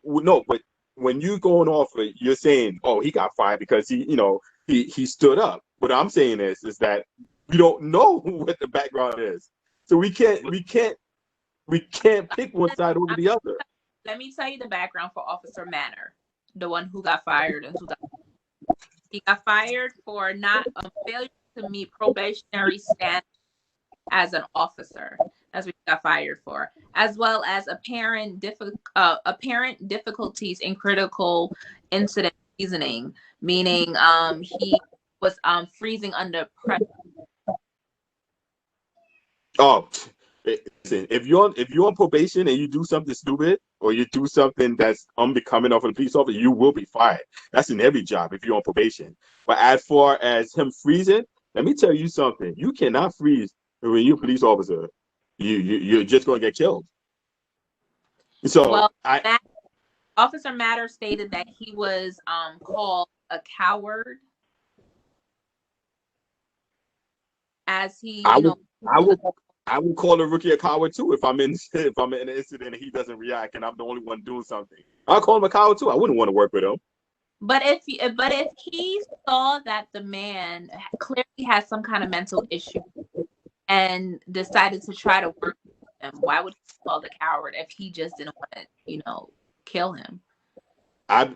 No, but when you going off it, you're saying, oh, he got fired because he stood up. What I'm saying is that we don't know what the background is, so we can't pick one side over the other. Let me tell you the background for Officer Manor, the one who got fired in 2000. He got fired for not a failure to meet probationary standards as an officer. That's what he got fired for, as well as apparent difficulties in critical incident reasoning, meaning he was freezing under pressure. Oh, listen, if you're on probation and you do something stupid or you do something that's unbecoming of a police officer, you will be fired. That's in every job if you're on probation. But as far as him freezing, let me tell you something. You cannot freeze when you're a police officer. You're just going to get killed. So Officer Matter stated that he was called a coward, as he I would call a rookie a coward too if I'm in an incident and he doesn't react and I'm the only one doing something. I'll call him a coward too. I wouldn't want to work with him. But if he saw that the man clearly has some kind of mental issue and decided to try to work with him, why would he call the coward if he just didn't want to, kill him? That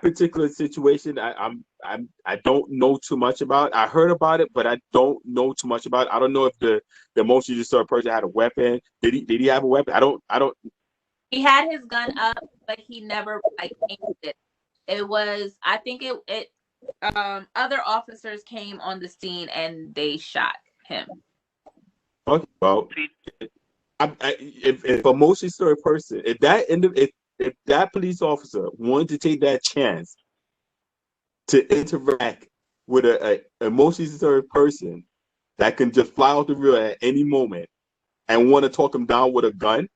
particular situation, I don't know too much about. I heard about it, but I don't know too much about it. I don't know if the emotionally disturbed person had a weapon. Did he have a weapon? I don't. He had his gun up, but he never aimed it. It was, I think other officers came on the scene and they shot him. Okay, well, if a emotionally disturbed person, if that police officer wanted to take that chance to interact with an emotionally disturbed person that can just fly off the rail at any moment and want to talk him down with a gun,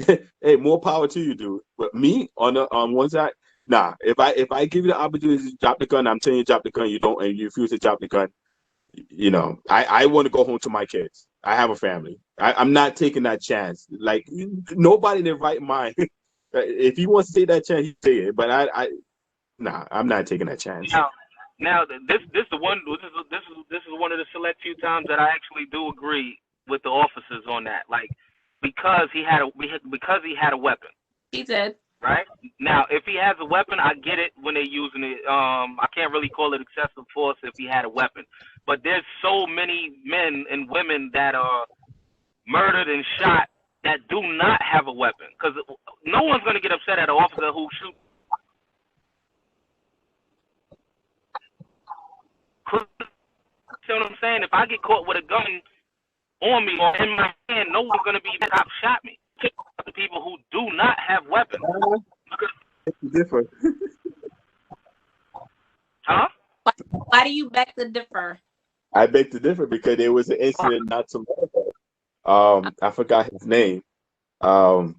hey, more power to you, dude. But me on one side, Nah, if I give you the opportunity to drop the gun, I'm telling you to drop the gun. You don't, and you refuse to drop the gun. You know, I want to go home to my kids. I have a family. I'm not taking that chance. Like nobody in their right mind. If he wants to take that chance, he take it. But nah, I'm not taking that chance. Now this is one this is one of the select few times that I actually do agree with the officers on that. Like because he had a weapon. He did. Right? Now, if he has a weapon, I get it when they're using it. I can't really call it excessive force if he had a weapon. But there's so many men and women that are murdered and shot that do not have a weapon. Because no one's going to get upset at an officer who shoots. You know what I'm saying? If I get caught with a gun on me or in my hand, no one's going to be the cop shot me. The people who do not have weapons. Different. Huh? Why do you beg to differ? I beg to differ because there was an incident not too long ago. I forgot his name. There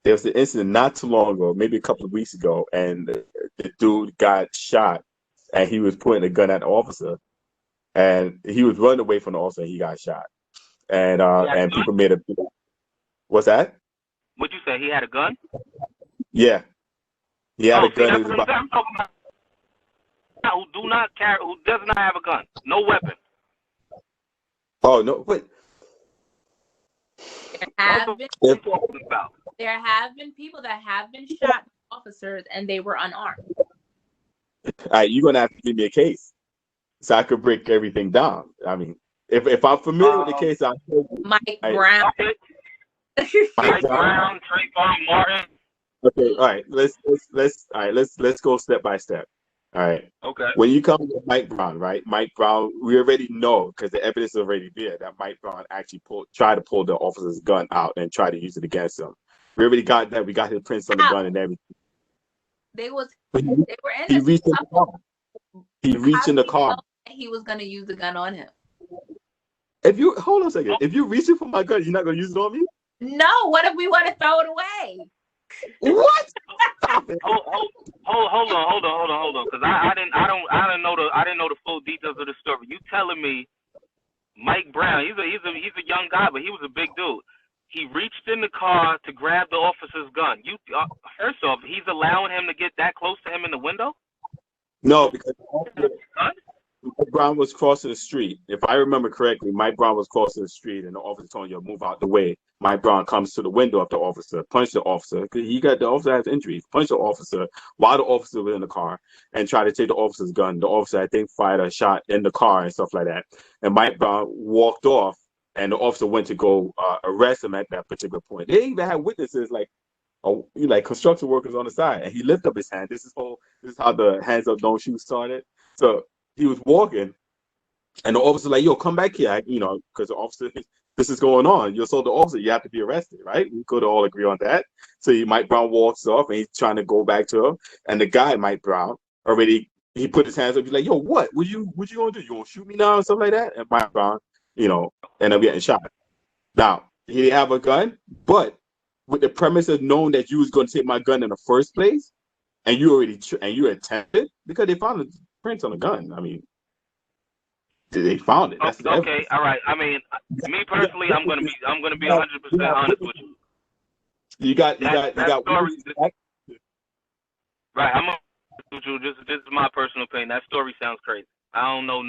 was an incident not too long ago, maybe a couple of weeks ago, and the dude got shot, and he was pointing a gun at the officer, and he was running away from the officer, and he got shot, and people made a. What's that? What'd you say? He had a gun? Yeah, he had a gun. See, that's what I'm talking about. Who does not have a gun, no weapon. Oh no! Wait. There have been people that have been shot by officers and they were unarmed. All right, you're gonna have to give me a case so I could break everything down. I mean, if I'm familiar with the case, I'll tell you. Mike Brown. Okay. Mike Brown, Trayvon Martin. Okay, all right. Let's go step by step. All right. Okay. When you come to Mike Brown, right? Mike Brown, we already know because the evidence is already there that Mike Brown actually tried to pull the officer's gun out and try to use it against him. We already got that. We got his prints on the gun and everything. They were he reached in the car. He reached in the car. He was gonna use the gun on him. If you hold on a second, if you're reaching for my gun, you're not gonna use it on me? No. What if we want to throw it away? What? Hold on, because I didn't know the full details of the story. You telling me Mike Brown? He's a young guy, but he was a big dude. He reached in the car to grab the officer's gun. First off, he's allowing him to get that close to him in the window? No, because Mike Brown was crossing the street. If I remember correctly, Mike Brown was crossing the street, and the officer told him, "Move out the way." Mike Brown comes to the window of the officer, punched the officer. The officer has injuries. Punched the officer while the officer was in the car, and tried to take the officer's gun. The officer, I think, fired a shot in the car and stuff like that. And Mike Brown walked off, and the officer went to go arrest him at that particular point. They even had witnesses like construction workers on the side, and he lifted up his hand. This is how the hands up, don't shoot started. So he was walking, and the officer like, "Yo, come back here," because the officer, this is going on. You told the officer you have to be arrested, right? We could all agree on that. So Mike Brown walks off, and he's trying to go back to him, and the guy Mike Brown he put his hands up. He's like, "Yo, what you gonna do? You gonna shoot me now?" and stuff like that. And Mike Brown, ended up getting shot. Now he didn't have a gun, but with the premise of knowing that you was gonna take my gun in the first place, and you attempted because they found the prints on the gun. I mean, they found it. That's the evidence. All right. I mean, me personally, I'm gonna be 100% honest with you. You got. Story, right. I'm with you. This is my personal opinion. That story sounds crazy. I don't know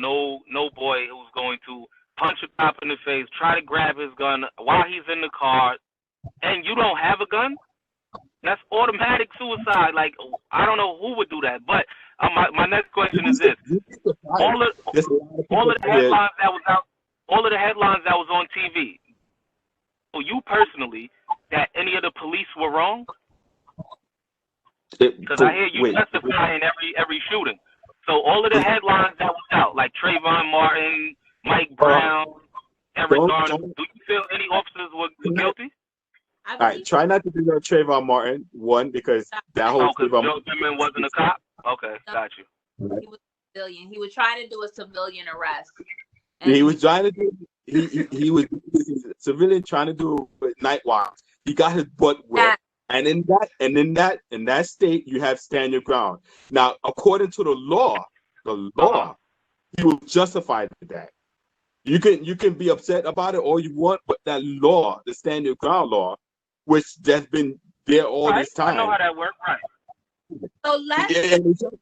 no boy who's going to punch a cop in the face, try to grab his gun while he's in the car, and you don't have a gun. That's automatic suicide. Like, I don't know who would do that. But my next question is this: all of the headlines that was out, all of the headlines that was on TV. For you personally, that any of the police were wrong? Because I hear you testifying every shooting. So all of the headlines that was out, like Trayvon Martin, Mike Brown, Eric Garner, do you feel any officers were guilty? All right, try not to do that Trayvon Martin, one, because that whole judgement wasn't a cop? Okay, got you. He was a civilian. He was trying to do a civilian arrest. He was trying to do he was civilian trying to do night watch. He got his butt wet And in that state, you have stand your ground. Now, according to the law, he was justified with that. You can be upset about it all you want, but that law, the stand your ground law, which has been there all this time. I know how that works, right? So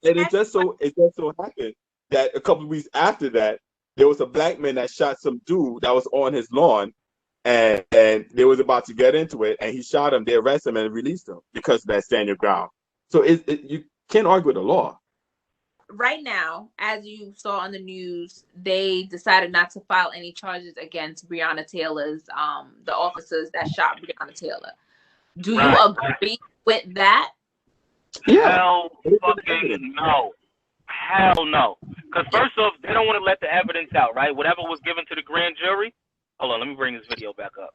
it just so happened that a couple of weeks after that, there was a black man that shot some dude that was on his lawn, and they was about to get into it, and he shot him. They arrested him and released him because of that stand your ground. So you can't argue with the law. Right now, as you saw on the news, they decided not to file any charges against Breona Taylor's, the officers that shot Breona Taylor. Do you agree with that? Yeah. Hell fucking no. Hell no. Because first off, they don't want to let the evidence out, right? Whatever was given to the grand jury. Hold on, let me bring this video back up.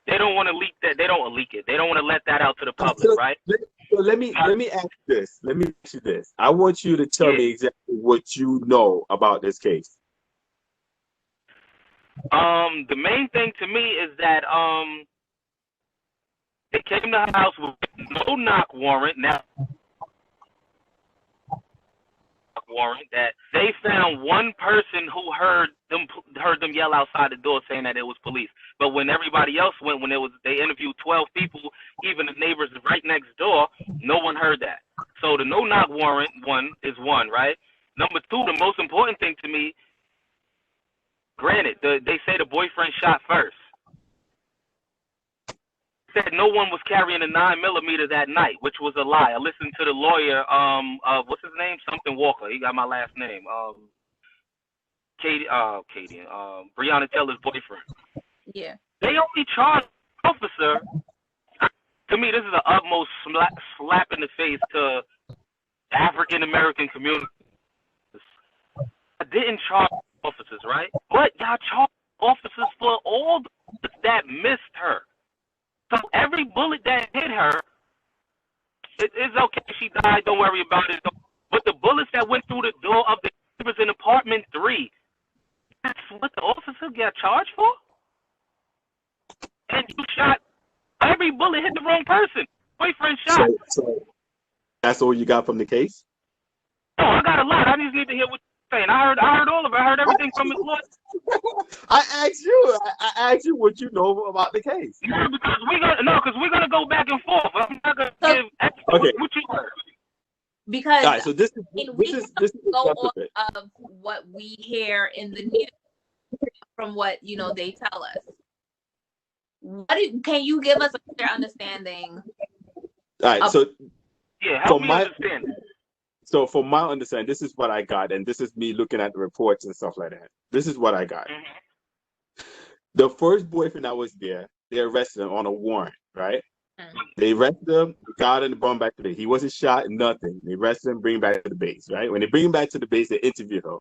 They don't want to leak that. They don't want to leak it. They don't want to let that out to the public, right? So let me ask this. Let me ask you this. I want you to tell me exactly what you know about this case. The main thing to me is that they came to the house with no knock warrant. Now, warrant that they found one person who heard them yell outside the door saying that it was police. But when everybody else went, they interviewed 12 people, even the neighbors right next door, no one heard that. So the no knock warrant is one, right? Number two, the most important thing to me, granted, they say the boyfriend shot first. Said no one was carrying a 9mm that night, which was a lie. I listened to the lawyer, what's his name? Something Walker. He got my last name. Breonna Taylor's boyfriend. Yeah. They only charged the officer. To me, this is the utmost slap in the face to African American community. I didn't charge officers, right? But y'all charged officers for all that missed her. So every bullet that hit her, it's okay. She died. Don't worry about it. But the bullets that went through the door of the neighbors in apartment 3, that's what the officer got charged for? And you shot, every bullet hit the wrong person. Boyfriend shot. So that's all you got from the case? No, I got a lot. I just need to hear what you're saying. I heard all of it. I heard everything from his lawyer. I asked you what you know about the case. Yeah, because we're gonna go back and forth. I'm not gonna give what you heard. Because all right, so this is go off of what we hear in the news from what they tell us. Can you give us a clear understanding? All right, so help me understand. So from my understanding, this is what I got, and this is me looking at the reports and stuff like that. This is what I got. Mm-hmm. The first boyfriend that was there, they arrested him on a warrant, right? Mm-hmm. They arrested him, got him, and brought him back to the base. He wasn't shot, nothing. They arrested him, bring him back to the base, right? When they bring him back to the base, they interview him.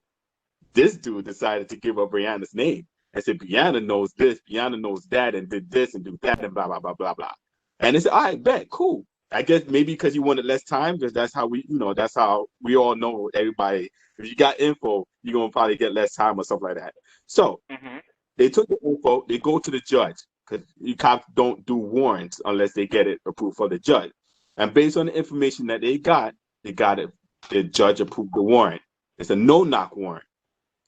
This dude decided to give up Breonna's name and said, Breonna knows this, Breonna knows that, and did this and do that, and blah, blah, blah, blah, blah. And they said, all right, bet, cool. I guess maybe because you wanted less time, because that's how we all know everybody. If you got info, you're going to probably get less time or stuff like that. So they took the info, they go to the judge, because you cops don't do warrants unless they get it approved for the judge. And based on the information that they got it. The judge approved the warrant. It's a no-knock warrant.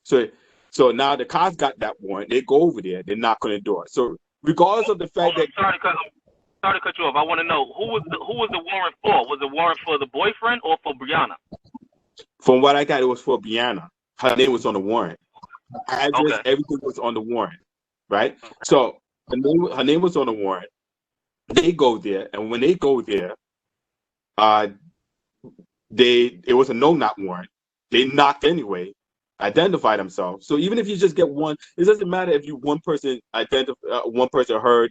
So now the cops got that warrant. They go over there, they knock on the door. So regardless of the fact that... Sorry to cut you off. I want to know who was the warrant for? Was the warrant for the boyfriend or for Breonna? From what I got, it was for Breonna. Her name was on the warrant. Address, everything was on the warrant, right? So her name was on the warrant. They go there, and when they go there, it was a no-knock warrant. They knocked anyway, identify themselves. So even if you just get one, it doesn't matter if one person heard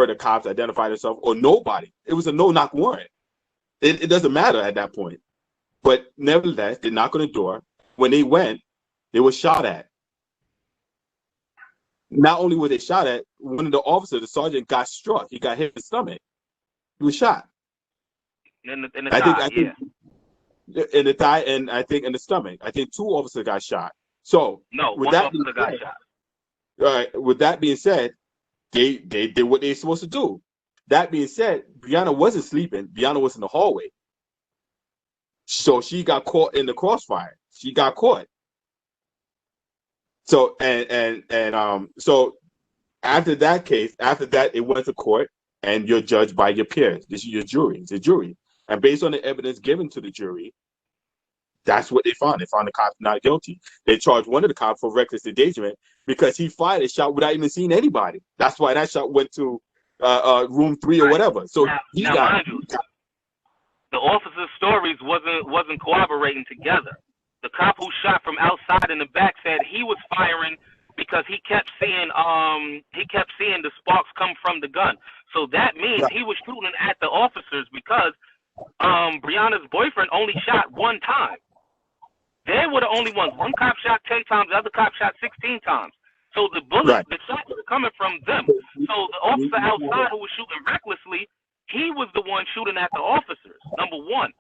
the cops identify themselves or nobody. It was a no-knock warrant. It doesn't matter at that point. But nevertheless, they knock on the door. When they went, they were shot at. Not only were they shot at, one of the officers, the sergeant, got struck. He got hit in the stomach. He was shot. In the thigh, in the thigh, and I think in the stomach. I think 2 officers got shot. So one officer got shot. All right. With that being said, they did what they're supposed to do. that being said, Breonna wasn't sleeping. Breonna was in the hallway. So she got caught in the crossfire. She got caught. So so after that case, after that, it went to court, and you're judged by your peers. This is your jury. It's a jury, and based on the evidence given to the jury, that's what they found. They found the cops not guilty. They charged one of the cops for reckless endangerment because he fired a shot without even seeing anybody. That's why that shot went to room 3 or whatever. So now mind you, the officers' stories wasn't corroborating together. The cop who shot from outside in the back said he was firing because he kept seeing the sparks come from the gun. So that means he was shooting at the officers because Breonna's boyfriend only shot one time. They were the only ones. One cop shot 10 times, the other cop shot 16 times. So the bullets, the shots were coming from them. So the officer outside who was shooting recklessly, he was the one shooting at the officers, number one.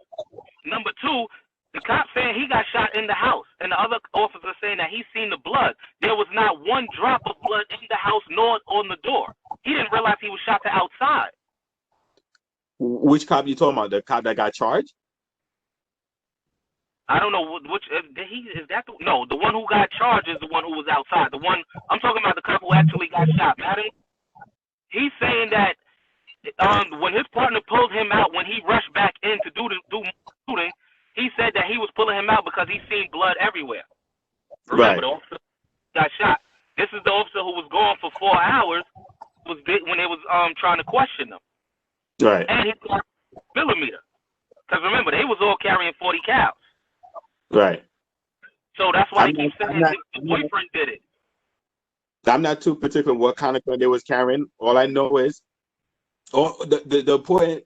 Number two, the cop saying he got shot in the house, and the other officer saying that he seen the blood. There was not one drop of blood in the house nor on the door. He didn't realize he was shot to outside. Which cop you talking about? The cop that got charged? I don't know which is that. The one who got charged is the one who was outside. The one I'm talking about, the cop who actually got shot. He's saying that when his partner pulled him out, when he rushed back in to do shooting, he said that he was pulling him out because he seen blood everywhere. Remember, the officer got shot. This is the officer who was gone for 4 hours. Was when they was trying to question him. Right. And he got a millimeter. Because remember, they was all carrying 40 cals. Right. So that's why he keeps saying the boyfriend did it. I'm not too particular what kind of gun they was carrying. All I know is, the important,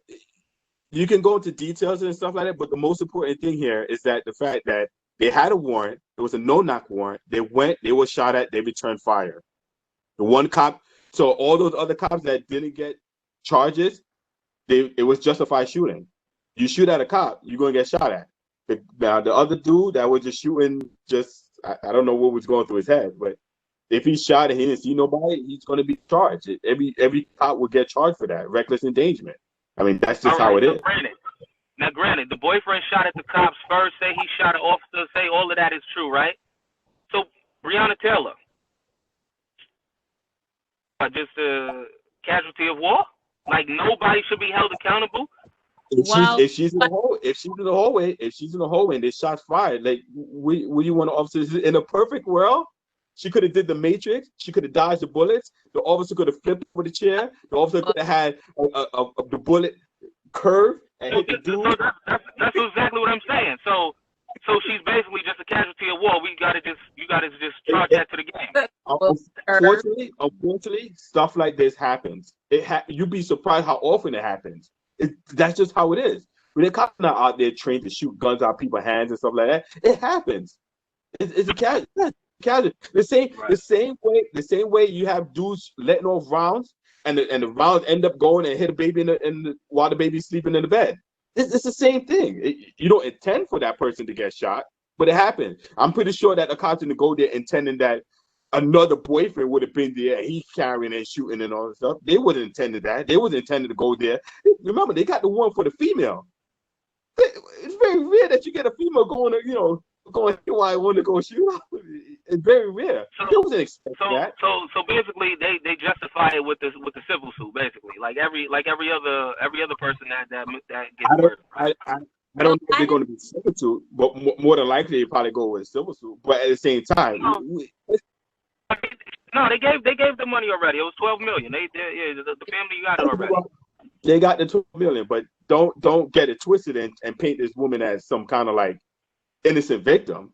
you can go into details and stuff like that, but the most important thing here is that the fact that they had a warrant, it was a no-knock warrant. They went, they were shot at, they returned fire. The one cop, so all those other cops that didn't get charges, it was justified shooting. You shoot at a cop, you're gonna get shot at. The other dude that was just shooting, I don't know what was going through his head, but if he shot and he didn't see nobody, he's going to be charged. Every cop would get charged for that, reckless endangerment. I mean, that's just how it is. Granted, the boyfriend shot at the cops first, say he shot an officer, say all of that is true, right? So, Breona Taylor, just a casualty of war? Like, nobody should be held accountable? If she's in the hallway and there's shots fired, like what do you want the officers in a perfect world? She could have did the Matrix. She could have dodged the bullets. The officer could have flipped over the chair. The officer could have had the bullet curve and hit the dude. So that's exactly what I'm saying. So she's basically just a casualty of war. You gotta just charge that to the game. Unfortunately, stuff like this happens. You'd be surprised how often it happens. That's just how it is. When the cops not out there trained to shoot guns out people's hands and stuff like that, it happens. It's a casualty. The same way you have dudes letting off rounds, and the rounds end up going and hit a baby while the baby's sleeping in the bed. It's the same thing. You don't intend for that person to get shot, but it happens. I'm pretty sure that the cops didn't go there intending that another boyfriend would have been there, he's carrying and shooting and all that stuff. They wouldn't intended that. They wasn't intended to go there. Remember, they got the one for the female. It's very rare that you get a female going while I want to go shoot. It's very rare. They wasn't expecting that. So basically, they justify it with the civil suit, basically, like every other person that gets murdered. I don't know if they're going to be civil suit, but more than likely they probably go with civil suit. But at the same time, no, they gave the money already. It was $12 million. The family got it already. They got the $12 million, but don't get it twisted and paint this woman as some kind of like innocent victim.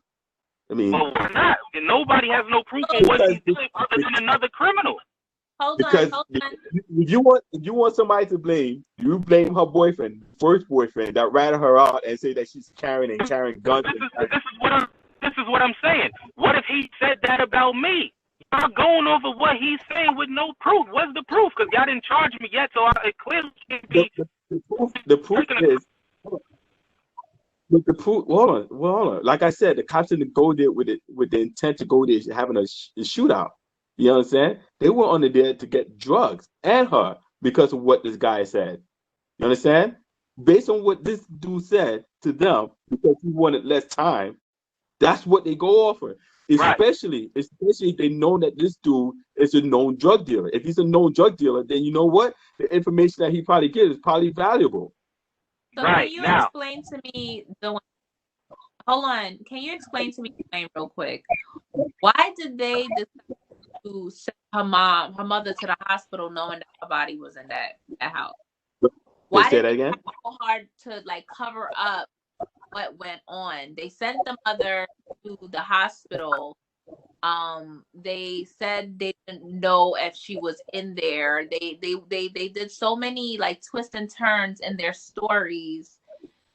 I mean, well, why not? Nobody has no proof of what he's doing other than another criminal. Hold on. If you want somebody to blame, you blame her boyfriend, first boyfriend that ratted her out and say that she's carrying guns. This is what I'm saying. What if he said that about me? I'm going over what he's saying with no proof. What's the proof? Because y'all didn't charge me yet, so it clearly can't be. The proof is. But the proof. Hold on. Like I said, the cops didn't go there with the intent to go there having a shootout. You know what I'm saying? They were on there to get drugs and her. because of what this guy said. You understand? Based on what this dude said to them, because he wanted less time, that's what they go off of. Right. Especially if they know that this dude is a known drug dealer. If he's a known drug dealer, then you know what? The information that he probably gives is probably valuable. So Right. can you Now, explain to me the hold on, can you explain to me Dwayne, real quick? Why did they decide to send her mother to the hospital knowing that her body was in that house? Why Say did that they again? try so hard to like cover up what went on? They sent the mother to the hospital. They said they didn't know if she was in there. They did so many like twists and turns in their stories.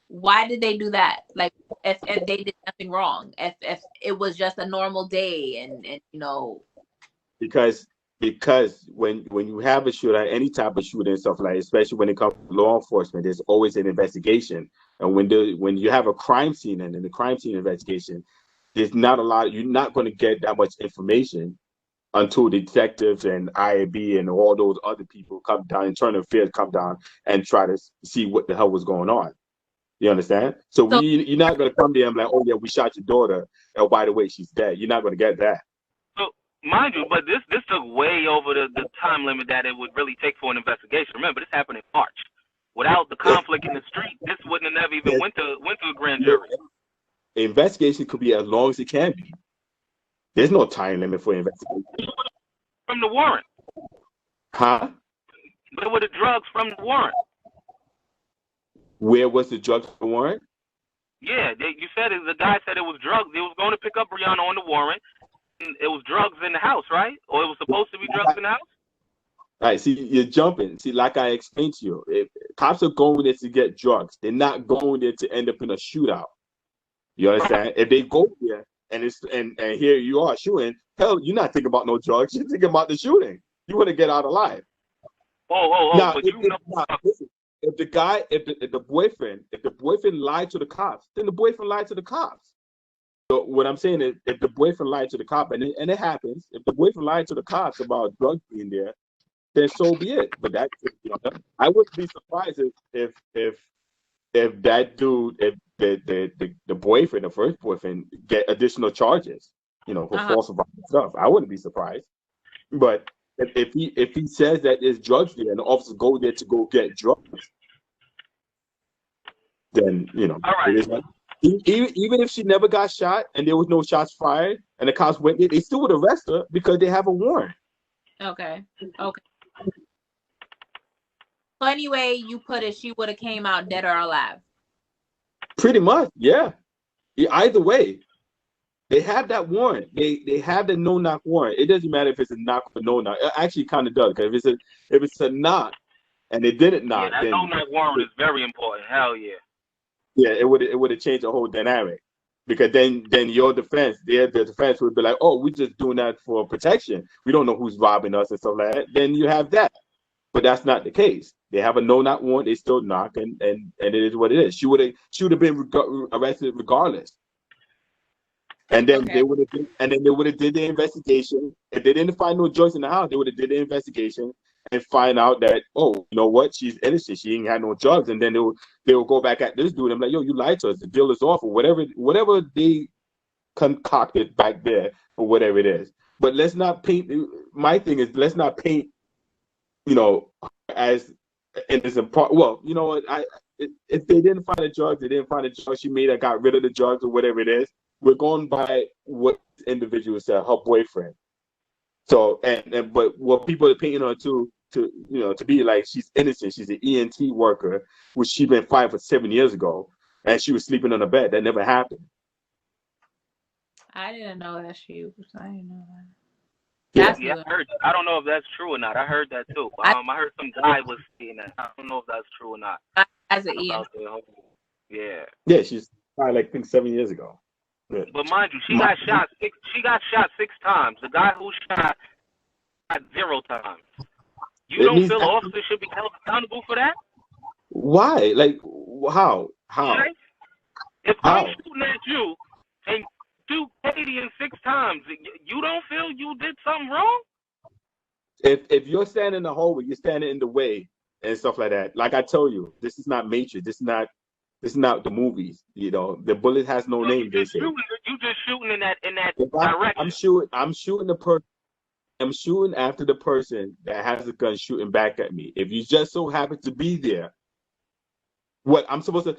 Why did they do that? Like if they did nothing wrong, if it was just a normal day and you know. Because when you have a shooter, any type of shooting and stuff like, especially when it comes to law enforcement, there's always an investigation. And when you have a crime scene and in the crime scene investigation, there's not a lot. You're not going to get that much information until detectives and IAB and all those other people come down, internal affairs come down and try to see what the hell was going on. You understand? So you're not going to come there and be like, oh yeah, we shot your daughter. Oh, by the way, she's dead. You're not going to get that. so mind you, but this took way over the time limit that it would really take for an investigation. Remember, this happened in March. Without the conflict in the street, this wouldn't have never even went to a grand jury. Investigation could be as long as it can be. There's no time limit for investigation. From the warrant. Huh? Where were the drugs from the warrant? Where was the drugs for the warrant? Yeah, you said the guy said it was drugs. They was going to pick up Breona on the warrant. And it was drugs in the house, right? Or it was supposed to be drugs in the house? All right, see, you're jumping. See, like I explained to you, if cops are going there to get drugs, they're not going there to end up in a shootout. You understand? If they go there and here you are shooting, hell, you're not thinking about no drugs. You're thinking about the shooting. You want to get out alive. Now, But listen, if the boyfriend lied to the cops, then the boyfriend lied to the cops. So what I'm saying is, if the boyfriend lied to the cop, and it happens, if the boyfriend lied to the cops about drugs being there, then so be it. But that, I wouldn't be surprised if that dude, if the boyfriend, the first boyfriend, get additional charges, for falsifying stuff. I wouldn't be surprised. But if he says that there's drugs there and the officers go there to go get drugs, then all right. it is like, even if she never got shot and there was no shots fired and the cops went there, they still would arrest her because they have a warrant. Okay. So anyway, you put it, she would have came out dead or alive. Pretty much, yeah. Either way, they have that warrant. They have the no knock warrant. It doesn't matter if it's a knock or no knock. It actually kind of does, because if it's a knock and they didn't knock, that then no knock warrant is very important. Hell yeah. Yeah, it would have changed the whole dynamic, because then your defense, the defense would be like, oh, we're just doing that for protection. We don't know who's robbing us and stuff like that. Then you have that, but that's not the case. They have a no knock warrant. They still knock, and it is what it is. She would have been arrested regardless. And then they would have did the investigation. If they didn't find no drugs in the house, they would have did the investigation and find out that, oh, you know what, she's innocent. She ain't had no drugs. And then they will go back at this dude and be like, yo, you lied to us. The deal is off, or whatever they concocted back there, or whatever it is. But let's not paint. My thing is, let's not paint, as innocent part. Well, you know what? If they didn't find the drugs, they didn't find the drugs. She may have got rid of the drugs or whatever it is. We're going by what the individual said, her boyfriend. So but what people are painting her to be like she's innocent. She's an ENT worker, which she's been fired for 7 years ago, and she was sleeping on a bed. That never happened. I didn't know that she was. I didn't know I that. heard. I don't know if that's true or not. I heard that too. I heard some guy was saying that. I don't know if that's true or not. As an ENT. Yeah. Yeah, she's fired like I think 7 years ago. Yeah. But mind you, she got shot 6 times. The guy who shot 0 times. You don't feel officers should be held accountable for that? Why? Like, how? Right? If I'm shooting at you and you shoot Katie 6 times, you don't feel you did something wrong? If you're standing in the hallway, you're standing in the way and stuff like that. Like I told you, this is not Matrix. This is not the movies. You know, the bullet has no So name. They say. you just shooting in that If I'm direction. shooting. I'm shooting the person. I'm shooting after the person that has a gun shooting back at me. If you just so happen to be there, what I'm supposed to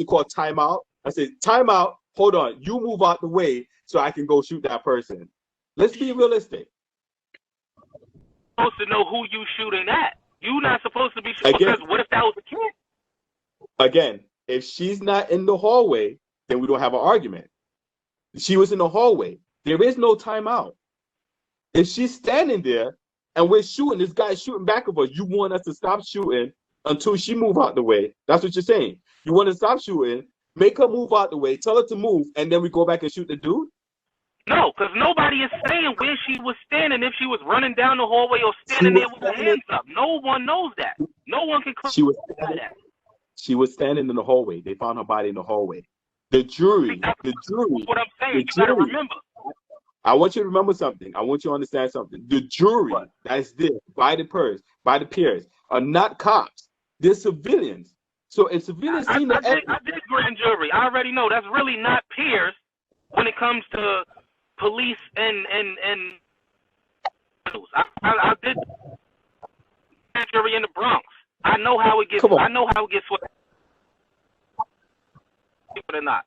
call timeout. I say timeout. Hold on, you move out the way so I can go shoot that person. Let's be realistic. Supposed to know who you shooting at. You not supposed to be shooting Again, because what if that was a kid? again, if she's not in the hallway, then we don't have an argument. She was in the hallway. There is no timeout. If she's standing there and we're shooting, this guy's shooting back at us, you want us to stop shooting until she move out the way. That's what you're saying. You want to stop shooting, make her move out the way, tell her to move, and then we go back and shoot the dude? No, because nobody is saying where she was standing, if she was running down the hallway or standing there with her hands up. No one knows that. No one can She was clarify that. She was standing in the hallway. They found her body in the hallway. The jury. What I'm saying, you got to remember. I want you to remember something. I want you to understand something. The jury that's there by the peers are not cops. They're civilians. So if civilians I seen the evidence, did grand jury. I already know that's really not peers when it comes to police and I did grand jury in the Bronx. I know how it gets. I know how it gets swept or not.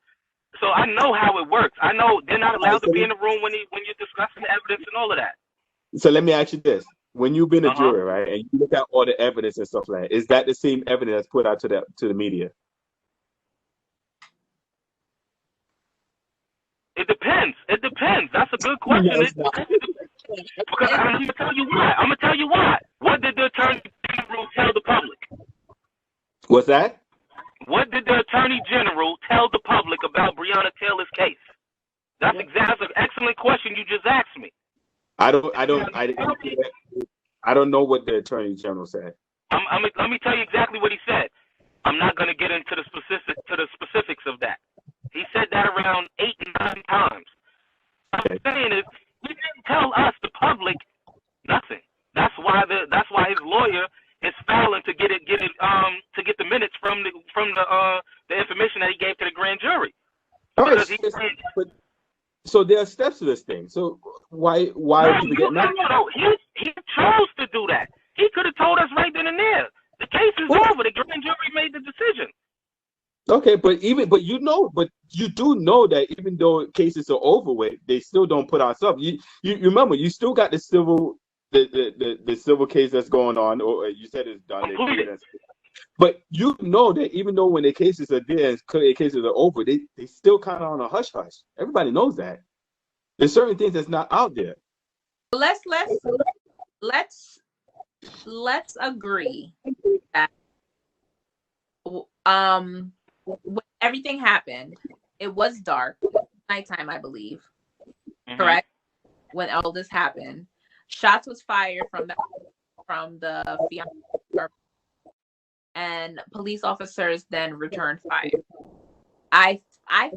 So I know how it works. I know they're not allowed to be in the room when you're discussing the evidence and all of that. So let me ask you this. When you've been a jury, right, and you look at all the evidence and stuff like that, is that the same evidence that's put out to the media? It depends. That's a good question. Because I'm going to tell you why. What did the Attorney General tell the public? What's that? What did the Attorney General tell the public about Breona Taylor's case? That's an excellent question you just asked me. I don't know what the Attorney General said. Let me tell you exactly what he said. I'm not going to get into the specifics of that. He said that around 8 and 9 times. What I'm saying is, he didn't tell us, the public, nothing. That's why his lawyer is filing to get the minutes from the information that he gave to the grand jury. So there are steps to this thing. So why are people getting mad? No. He chose to do that. He could have told us right then and there. The case is over. The grand jury made the decision. Okay, but you do know that even though cases are over with, they still don't put out stuff. You remember, you still got the civil case that's going on, or you said it's done. But you know that even though when the cases are there and cases are over, they still kind of on a hush hush. Everybody knows that. There's certain things that's not out there. Let's agree that when everything happened, it was dark, nighttime, I believe. Mm-hmm. Correct? When all this happened, shots was fired from the fiance, and police officers then returned fire. I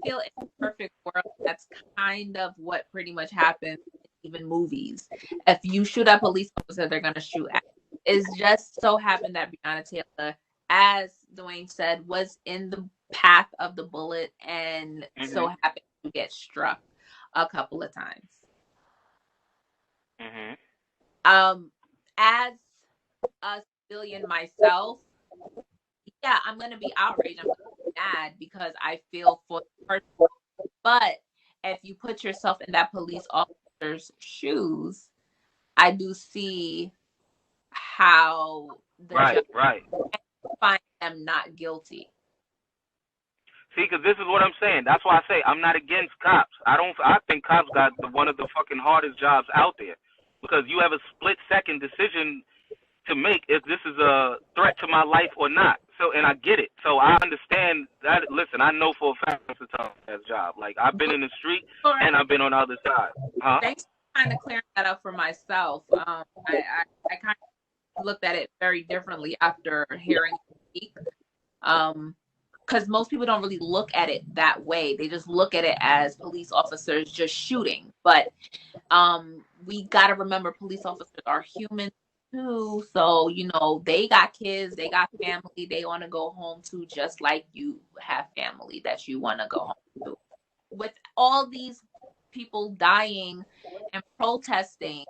feel in a perfect world, that's kind of what pretty much happens in even movies. If you shoot at police officer, they're gonna shoot at. It's just so happened that Breonna Taylor, as Dwayne said, was in the path of the bullet and so happened to get struck a couple of times. As a civilian myself, yeah, I'm gonna be outraged. I'm gonna be mad because I feel for the person. But if you put yourself in that police officer's shoes, I do see how the judge find them not guilty. See, because this is what I'm saying. That's why I say I'm not against cops. I think cops got one of the fucking hardest jobs out there, because you have a split-second decision to make if this is a threat to my life or not. So, and I get it. So I understand that. Listen, I know for a fact it's a tough ass job. Like, I've been in the street and I've been on the other side. Thanks for kind of clearing that up for myself. I kind of looked at it very differently after hearing you speak. because most people don't really look at it that way. They just look at it as police officers just shooting. But we got to remember police officers are human too. So, you know, they got kids, they got family they want to go home to, just like you have family that you want to go home to. With all these people dying and protesting,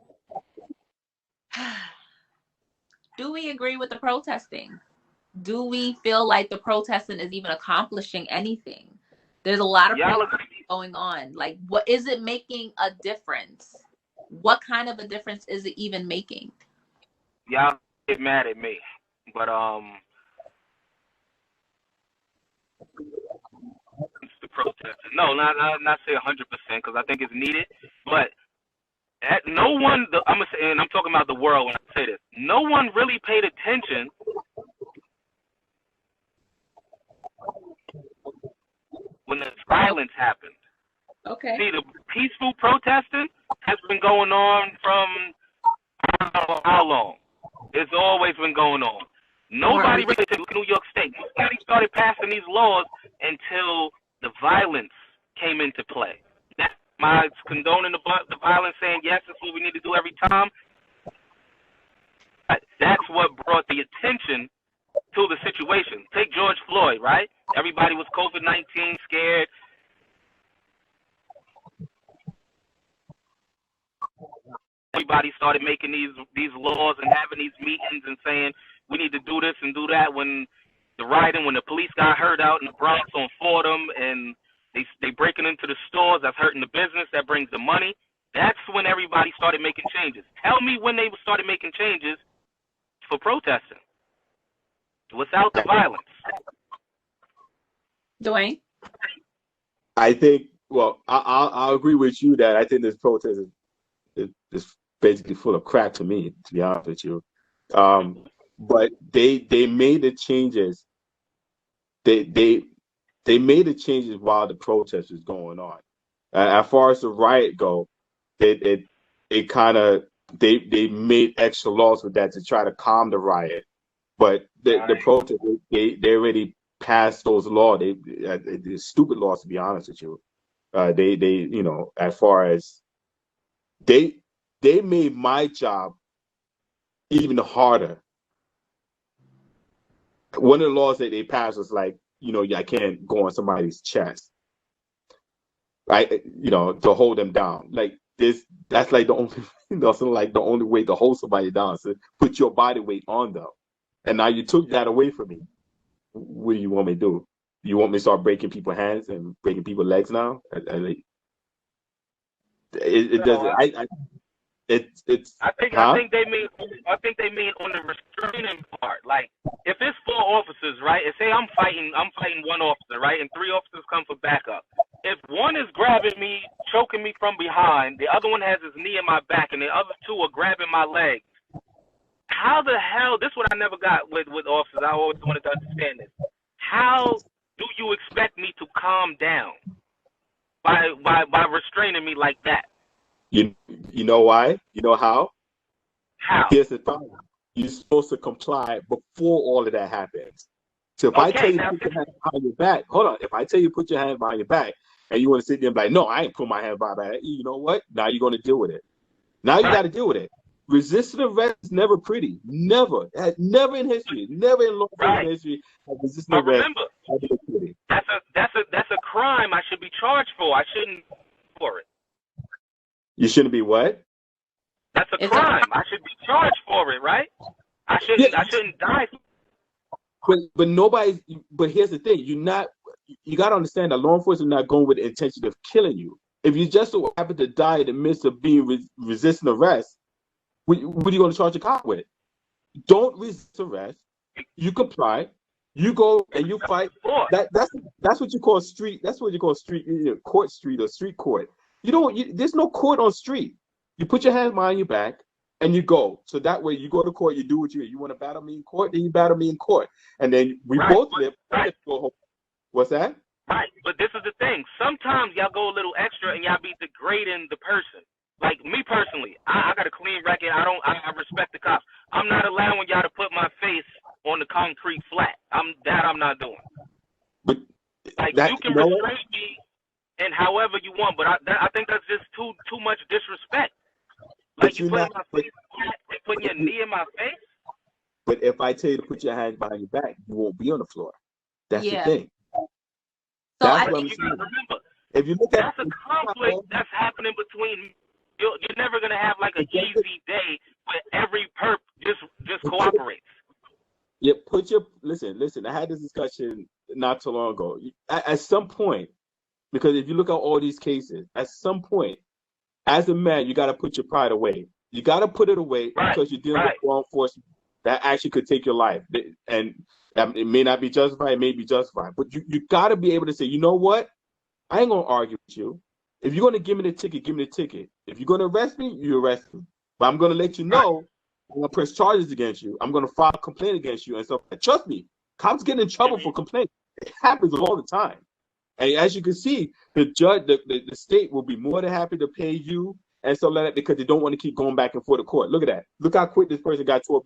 do we agree with the protesting? Do we feel like the protesting is even accomplishing anything? There's a lot of going on. Like, what is it making a difference? What kind of a difference is it even making? Y'all get mad at me, but it's the protesting. No, not say 100% because I think it's needed, but no one. I'm gonna say, and I'm talking about the world when I say this. No one really paid attention when the violence happened. Okay. See, the peaceful protesting has been going on from I don't know how long. It's always been going on. Nobody really took New York State. Nobody started passing these laws until the violence came into play. That's my condoning the violence, saying yes, that's what we need to do every time. That's what brought the attention to the situation. Take George Floyd, right? Everybody was COVID-19 scared. Everybody started making these laws and having these meetings and saying we need to do this and do that. When the rioting, when the police got hurt out in the Bronx on Fordham, and they breaking into the stores, that's hurting the business, that brings the money. That's when everybody started making changes. Tell me when they started making changes for protesting without the violence. Dwayne? I think, well, I'll agree with you that I think this protest is basically full of crap to me, to be honest with you. But they made the changes. They made the changes while the protest was going on. As far as the riot go, it kind of they made extra laws with that to try to calm the riot. But the protest, they already passed those laws. They're stupid laws, to be honest with you. They you know, as far as they made my job even harder. One of the laws that they passed was like, you know, I can't go on somebody's chest, right? You know, to hold them down. Like this, that's like the only, that's like the only way to hold somebody down. So put your body weight on them, and now you took that away from me. What do you want me to do? You want me to start breaking people's hands and breaking people's legs now? It doesn't. I think they mean on the restraining part. Like if it's 4 officers, right? And say I'm fighting one officer, right? And 3 officers come for backup. If one is grabbing me, choking me from behind, the other one has his knee in my back, and the other 2 are grabbing my leg. How the hell? This is what I never got with officers. I always wanted to understand this. How do you expect me to calm down by restraining me like that? You know why? You know how? How? Here's the thing. You're supposed to comply before all of that happens. So if I tell you to put your hand behind your back, hold on. If I tell you to put your hand behind your back and you want to sit there and be like, no, I ain't put my hand behind my back. You know what? Now you're going to deal with it. Now you got to deal with it. Resisting arrest is never pretty. Never. Never in history. Never in law enforcement history has resisting arrest been pretty. That's a crime I should be charged for. I shouldn't for it. You shouldn't be what? That's a crime. I should be charged for it, right? I shouldn't die. But nobody's. But here's the thing: you got to understand that law enforcement is not going with the intention of killing you. If you just so happen to die in the midst of being resisting arrest, what are you going to charge a cop with? Don't resist arrest. You comply. You go and you fight. That's what you call street. That's what you call street, court street or street court. There's no court on street. You put your hands behind your back and you go. So that way you go to court, you do what you want to battle me in court, then you battle me in court. And then we both live. Go home. What's that? Right. But this is the thing. Sometimes y'all go a little extra and y'all be degrading the person. Like me personally, I got a clean record. I respect the cops. I'm not allowing y'all to put my face on the concrete flat. I'm not doing. restrain me and however you want, but I think that's just too much disrespect. Like you putting your knee in my face. But if I tell you to put your hands behind your back, you won't be on the floor. That's the thing. So that's what I'm saying. Remember, if you look at that's a conflict that's happening between. You're never gonna have like an easy day where every perp just cooperates. Yeah, listen. I had this discussion not too long ago. At some point, because if you look at all these cases, at some point, as a man, you got to put your pride away. You got to put it away because you're dealing with law enforcement that actually could take your life. And it may not be justified, it may be justified. But you got to be able to say, you know what? I ain't going to argue with you. If you're going to give me the ticket, give me the ticket. If you're going to arrest me, you arrest me. But I'm going to let you know, I'm going to press charges against you. I'm going to file a complaint against you. And so, trust me, cops get in trouble for complaints. It happens all the time. And as you can see, the judge, the state will be more than happy to pay you and stuff like that because they don't want to keep going back and forth to court. Look at that. Look how quick this person got $12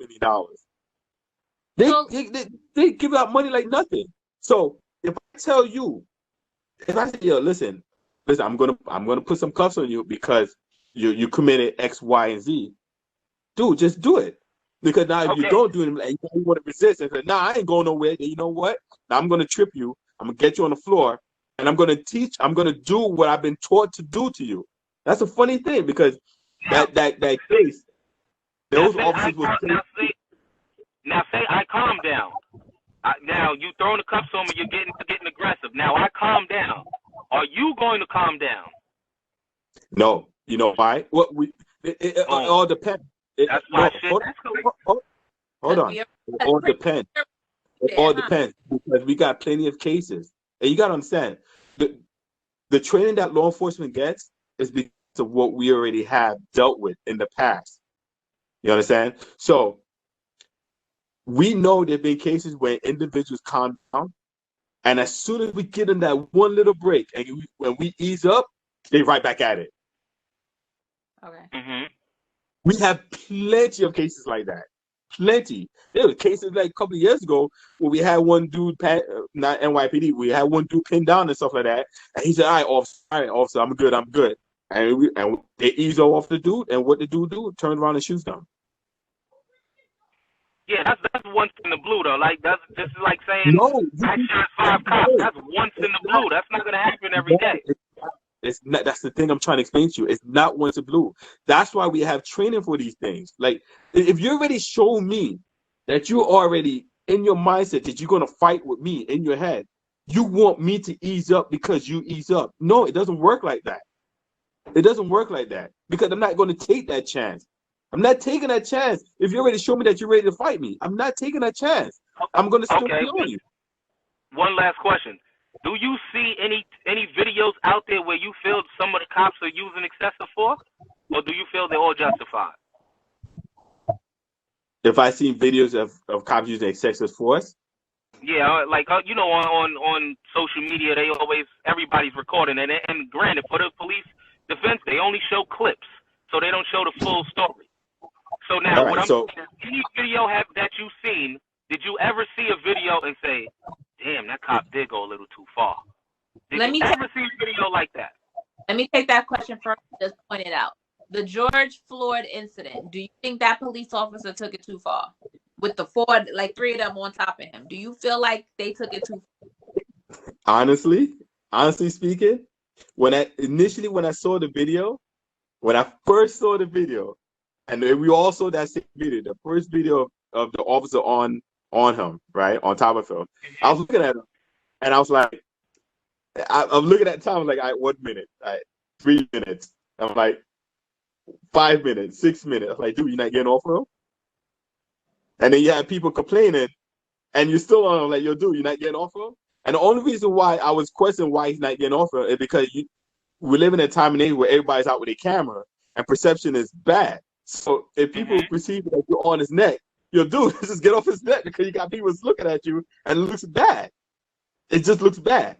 million. They give out money like nothing. So if I tell you, if I say, yo, listen, I'm gonna put some cuffs on you because you committed X, Y, and Z, dude, just do it. Because now if you don't do it, like, you want to resist and say, nah, I ain't going nowhere. You know what? Now I'm gonna trip you. I'm gonna get you on the floor. And I'm going to do what I've been taught to do to you. That's a funny thing because that case, those officers will now say I calm down. Now you throwing the cuffs on me, you're getting aggressive. Now I calm down. Are you going to calm down? No. You know why? It all depends. That's why Hold on. It all depends. It all depends because we got plenty of cases. And you got to understand, the training that law enforcement gets is because of what we already have dealt with in the past. You understand? So we know there have been cases where individuals calm down, and as soon as we get them that one little break, and when we ease up, they right back at it. Okay. Mm-hmm. We have plenty of cases like that. Plenty. There were cases like a couple of years ago where we had one dude, not NYPD, we had one dude pinned down and stuff like that. And he said, all right, officer, I'm good. And they ease off the dude, and what the dude do? Turn around and shoot them. Yeah, that's once in the blue though. Like that's just like saying I shot 5 cops. That's once in the blue. That's not gonna happen every day. It's not. That's the thing I'm trying to explain to you. It's not once in blue. That's why we have training for these things. Like if you already show me that you're already in your mindset that you're gonna fight with me in your head, you want me to ease up because you ease up. No, it doesn't work like that. It doesn't work like that because I'm not going to take that chance. I'm not taking that chance. If you already show me that you're ready to fight me, I'm not taking that chance. I'm going to still be on you. One last question. Do you see any videos out there where you feel some of the cops are using excessive force, or do you feel they're all justified? If I see videos of cops using excessive force? Yeah, like on social media, everybody's recording, and granted, for the police defense, they only show clips, so they don't show the full story. So now, any video that you've seen, did you ever see a video and say, damn, that cop did go a little too far? Did you ever see a video like that? Let me take that question first and just point it out. The George Floyd incident, do you think that police officer took it too far? With the 3 of them on top of him. Do you feel like they took it too far? Honestly speaking, when I saw the video, when I first saw the video, and we all saw that same video, the first video of the officer on him, right, on top of him, I was looking at him, and I was like, I'm looking at time, like, all right, 1 minute, all right, 3 minutes. I'm like, 5 minutes, 6 minutes. I'm like, dude, you're not getting off of him? And then you have people complaining, and you're still on him, like, yo, dude, you're not getting off of him? And the only reason why I was questioning why he's not getting off of him is because we live in a time and age where everybody's out with a camera, and perception is bad. So if people perceive that you're on his neck, yo, dude, just get off his neck because you got people looking at you, and it looks bad. It just looks bad.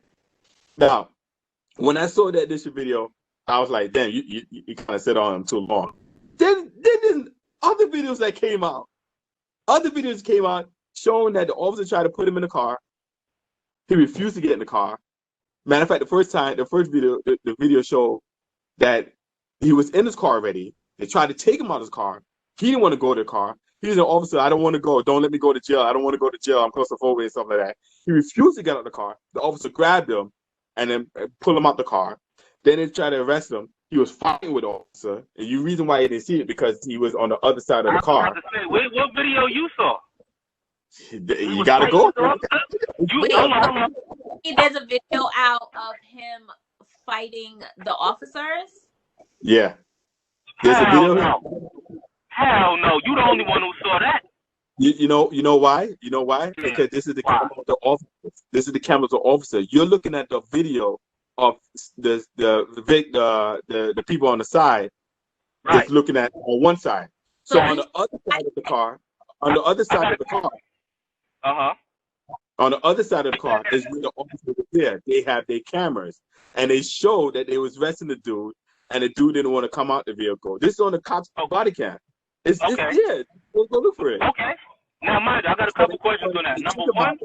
Now, when I saw that initial video, I was like, damn, you kind of sit on him too long. Then other videos that came out, showing that the officer tried to put him in the car. He refused to get in the car. Matter of fact, the first video, the video showed that he was in his car already. They tried to take him out of his car. He didn't want to go to the car. He's an officer. I don't want to go. Don't let me go to jail. I don't want to go to jail. I'm claustrophobic and stuff like that. He refused to get out of the car. The officer grabbed him and then pulled him out the car. Then they tried to arrest him. He was fighting with the officer. And the reason why you didn't see it because he was on the other side of the car. I was about to say, what video you saw? You gotta go. Hold on. There's a video out of him fighting the officers. Yeah. There's a video. No. Hell no. You the only one who saw that. You know why? You know why? Because this is the camera of the officer. This is the camera of the officer. You're looking at the video of the people on the side. Right. Just looking at on one side. So on the other side of the car, on the other side of the car. On the other side of the car is where the officer was there. They have their cameras. And they showed that they was arresting the dude, and the dude didn't want to come out the vehicle. This is on the cop's body cam. It's yeah. Go look for it. Okay. Now, mind you, I got a couple questions on that. Number one,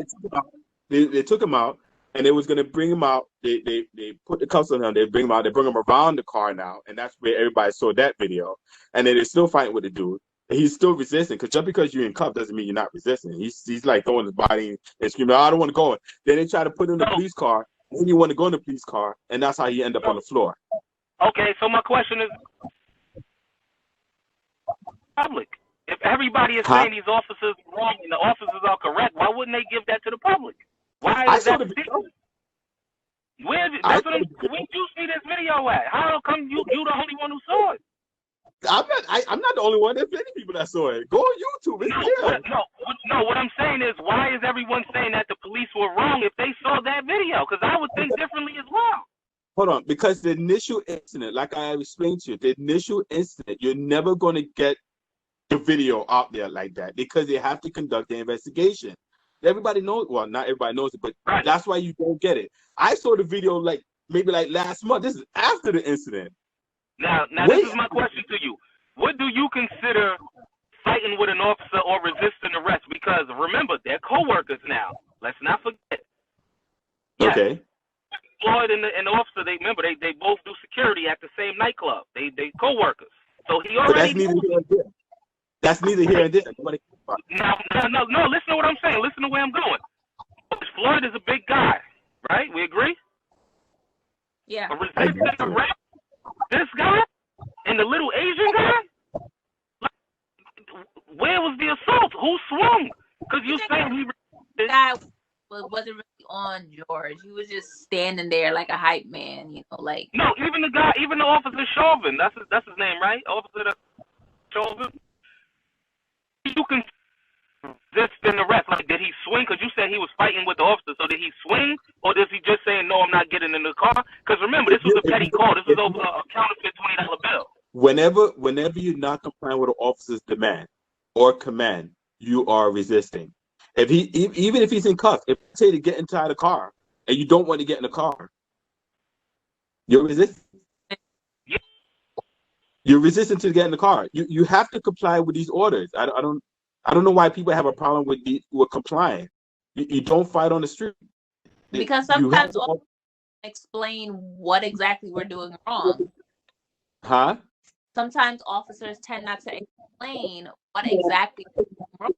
they took him out, and they was gonna bring him out. They put the cuffs on him. They bring him out. They bring him around the car now, and that's where everybody saw that video. And then they're still fighting with the dude. And he's still resisting, because just because you're in cuffs doesn't mean you're not resisting. He's like throwing his body and screaming, "I don't want to go." Then they try to put him in the police car. Then you want to go in the police car, and that's how he end up on the floor. Okay, so my question is, public. If everybody is saying these officers are wrong and the officers are correct, why wouldn't they give that to the public? Why is that? Where did you see this video at? How come you the only one who saw it? I'm not the only one. There's many people that saw it. Go on YouTube. No, what I'm saying is, why is everyone saying that the police were wrong if they saw that video? Because I would think differently as well. Hold on, because the initial incident, like I explained to you, the initial incident, you're never going to get the video out there like that, because they have to conduct the investigation. Everybody knows, well, not everybody knows it, but that's why you don't get it. I saw the video maybe last month. This is after the incident. Now this is my question to you. What do you consider fighting with an officer or resisting arrest? Because remember, they're co-workers now. Let's not forget. Okay. Floyd and the officer, they both do security at the same nightclub. They co-workers. So he already. But that's neither here and there. That's neither here and there. No. Listen to what I'm saying. Listen to where I'm going. Floyd is a big guy, right? We agree? Yeah. A resisting arrest. This guy and the little Asian guy. Where was the assault? Who swung? Because you saying the guy wasn't really on George. He was just standing there like a hype man, No, even the officer Chauvin. That's his name, right? Officer Chauvin. You can resist an arrest. Did he swing? Because you said he was fighting with the officer. So did he swing, or is he just saying, "No, I'm not getting in the car"? Because remember, this was a petty call. This was over a counterfeit $20 bill. Whenever you're not complying with an officer's demand or command, you are resisting. Even if he's in cuffs, if you say to get inside the car and you don't want to get in the car, you're resisting. You're resistant to get in the car. You have to comply with these orders. I don't know why people have a problem with complying. You don't fight on the street. Because sometimes officers explain what exactly we're doing wrong. Huh? Sometimes officers tend not to explain what exactly we're doing wrong.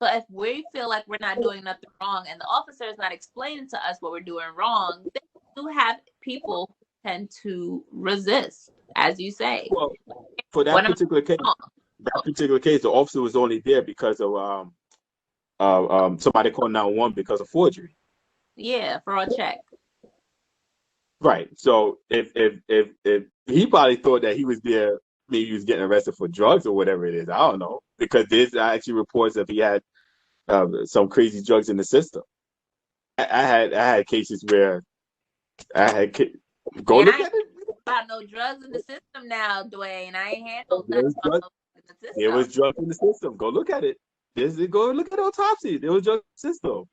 So if we feel like we're not doing nothing wrong and the officer is not explaining to us what we're doing wrong, then we do have people who tend to resist, as you say. Well, for that particular case, the officer was only there because of somebody called 911 because of forgery. Yeah, for a check. Right. So if he probably thought that he was there, maybe he was getting arrested for drugs or whatever it is. I don't know, because there's actually reports that he had some crazy drugs in the system. I had cases where I had go look at it. About no drugs in the system now, Dwayne. I ain't handled nothing in the system. There was drugs in the system. Go look at it. Go look at the autopsy. There was drugs in the system.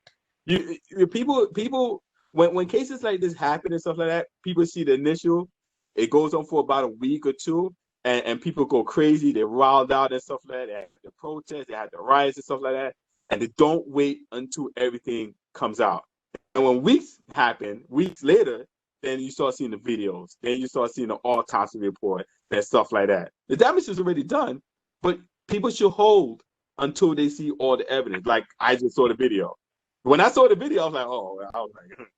People when cases like this happen and stuff like that, people see the initial. It goes on for about a week or two, and people go crazy. They riled out and stuff like that. The protests, they had the riots and stuff like that, and they don't wait until everything comes out. And when weeks happen, weeks later, then you start seeing the videos. Then you start seeing the autopsy report and stuff like that. The damage is already done, but people should hold until they see all the evidence. Like I just saw the video. When I saw the video, I was like, oh, I was like.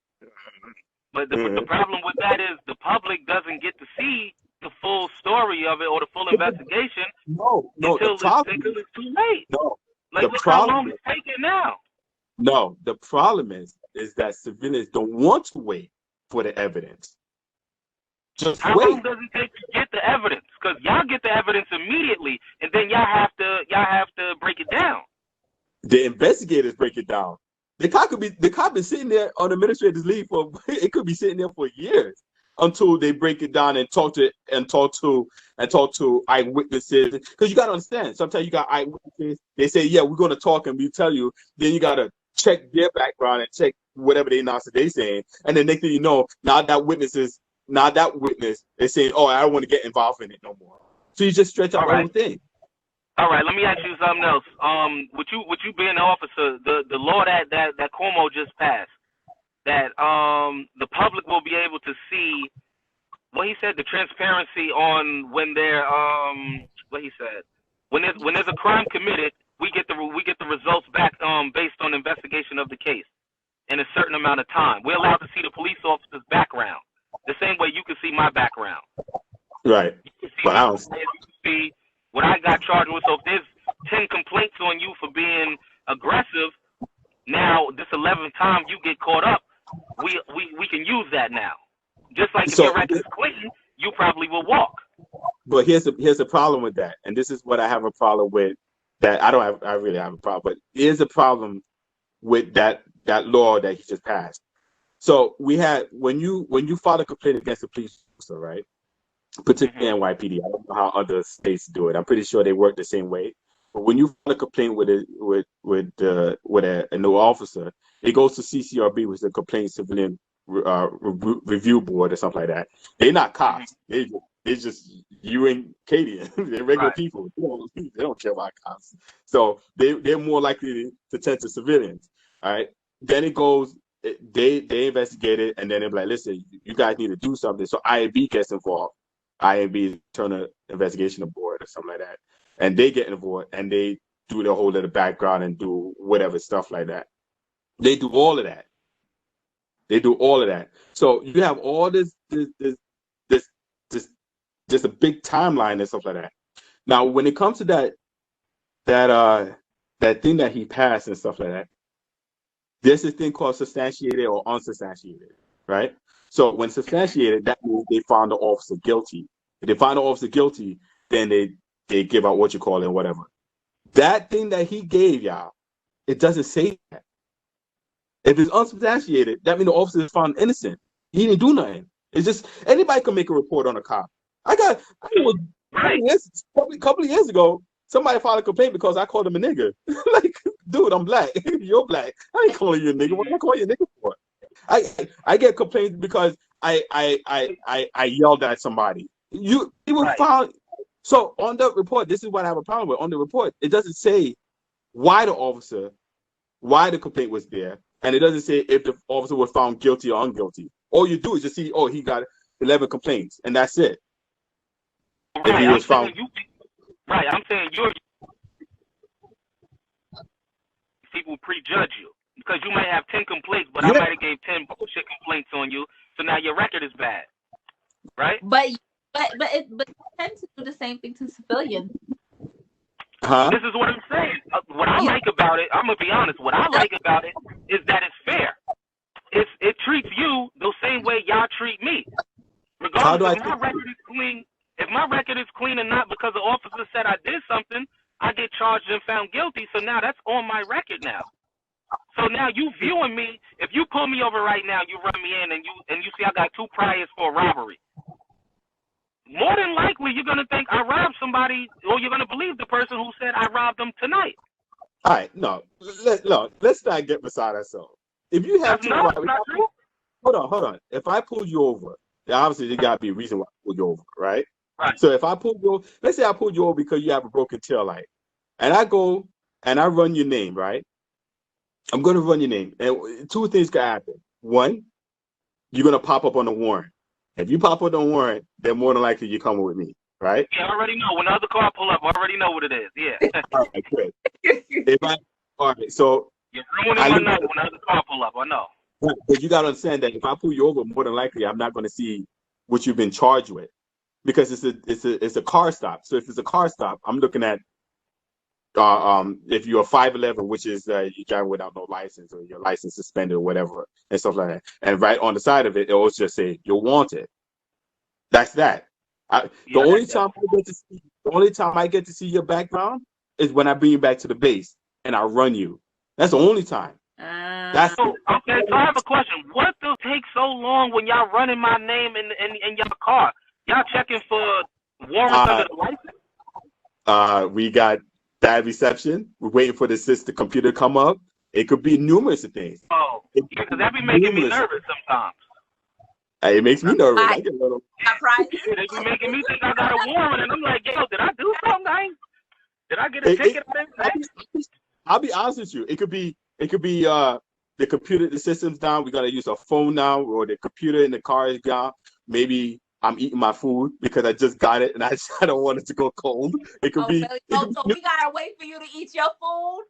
But the problem with that is the public doesn't get to see the full story of it or the full investigation until it's too late. No, like, look how long it's taking now. No, the problem is that civilians don't want to wait for the evidence. Just how wait. long does it take to get the evidence? Because y'all get the evidence immediately, and then y'all have to break it down. The investigators break it down. The cop is sitting there on administrator's leave for it could be sitting there for years until they break it down and talk to eyewitnesses. Because you gotta understand, sometimes you got eyewitnesses, they say, yeah, we're gonna talk and we tell you, then you gotta check their background and check whatever they saying, and then next thing you know, now that witness is saying, oh, I don't want to get involved in it no more. So you just stretch out the whole thing. All right, let me ask you something else. With you being an officer, the law that Cuomo just passed, that the public will be able to see what he said, the transparency on when they're what he said, when there's a crime committed, we get the results back based on investigation of the case in a certain amount of time. We're allowed to see the police officer's background the same way you can see my background. Right. You can see what I got charged with. So if there's 10 complaints on you for being aggressive, now this 11th time you get caught up, we can use that now. Just like if your record is clean, you probably will walk. But here's the problem with that, and this is what I have a problem with. That I really have a problem, but here's a problem with that law that he just passed. So we had when you file a complaint against a police officer, right? Particularly NYPD. I don't know how other states do it. I'm pretty sure they work the same way. But when you file a complaint with a new officer, it goes to CCRB, which is the Complaint Civilian Review Board or something like that. They're not cops. It's just you and Katie. They're regular people. They don't care about cops. So they're more likely to tend to civilians. All right. Then it goes. They investigate it, and then they're like, listen, you guys need to do something. So IAB gets involved. IAB Internal Investigation Board or something like that, and they get involved and they do the whole little background and do whatever stuff like that. They do all of that. So you have all this just a big timeline and stuff like that. Now, when it comes to that thing that he passed and stuff like that, there's this thing called substantiated or unsubstantiated, right? So when substantiated, that means they found the officer guilty. If they find the officer guilty, then they give out what you call it, whatever. That thing that he gave y'all, it doesn't say that. If it's unsubstantiated, that means the officer is found innocent. He didn't do nothing. It's just anybody can make a report on a cop. I was a couple of years ago, somebody filed a complaint because I called him a nigger. Like, dude, I'm black. You're black. I ain't calling you a nigger. What am I calling you a nigger for? I get complaints because I yelled at somebody. He was found. So on the report, this is what I have a problem with. On the report, it doesn't say why the complaint was there, and it doesn't say if the officer was found guilty or unguilty. All you do is just see, oh, he got 11 complaints, and that's it. Right, if he was found. I'm saying people prejudge you because you might have 10 complaints, but I might have gave 10 bullshit complaints on you, so now your record is bad, right? But it tends to do the same thing to civilians. Huh? This is what I'm saying. What I like about it, I'm gonna be honest. What I like about it is that it's fair. It treats you the same way y'all treat me. Regardless if my record is clean, if my record is clean or not, because the officer said I did something, I get charged and found guilty. So now that's on my record now. So now you viewing me. If you pull me over right now, you run me in, and you see I got 2 priors for robbery. More than likely, you're gonna think I robbed somebody, or you're gonna believe the person who said I robbed them tonight. All right, let's not get beside ourselves. If you have not true. Hold on. If I pull you over, obviously there got to be a reason why I pulled you over, right? Right. So if I pull you over, let's say I pulled you over because you have a broken tail light, and I go and I run your name, right? I'm going to run your name. And two things can happen. One, you're going to pop up on the warrant. If you pop up on the warrant, then more than likely you're coming with me, right? Yeah, I already know. When the other car pull up, I already know what it is. Yeah. All right, good. All right, so You're ruining my night when the other car pull up. I know. But you got to understand that if I pull you over, more than likely I'm not going to see what you've been charged with, because it's a car stop. So if it's a car stop, I'm looking at if you're 5'11", which is you're driving without no license, or your license suspended or whatever, and stuff like that. And right on the side of it, it will just say you're wanted. That's that. The only time I get to see your background is when I bring you back to the base and I run you. That's the only time. Okay, so I have a question. What does take so long when y'all running my name in your car? Y'all checking for warrants under the license? We got bad reception. We're waiting for the computer to come up. It could be numerous of things. Oh, because that be making me nervous sometimes. It makes me nervous. I get a little. They be making me think I got a warrant, and I'm like, yo, did I do something? Did I get a ticket? I'll be honest with you. It could be the computer, the system's down. We gotta use a phone now, or the computer in the car is down. Maybe I'm eating my food because I just got it and I don't want it to go cold. It could be. So we gotta wait for you to eat your food.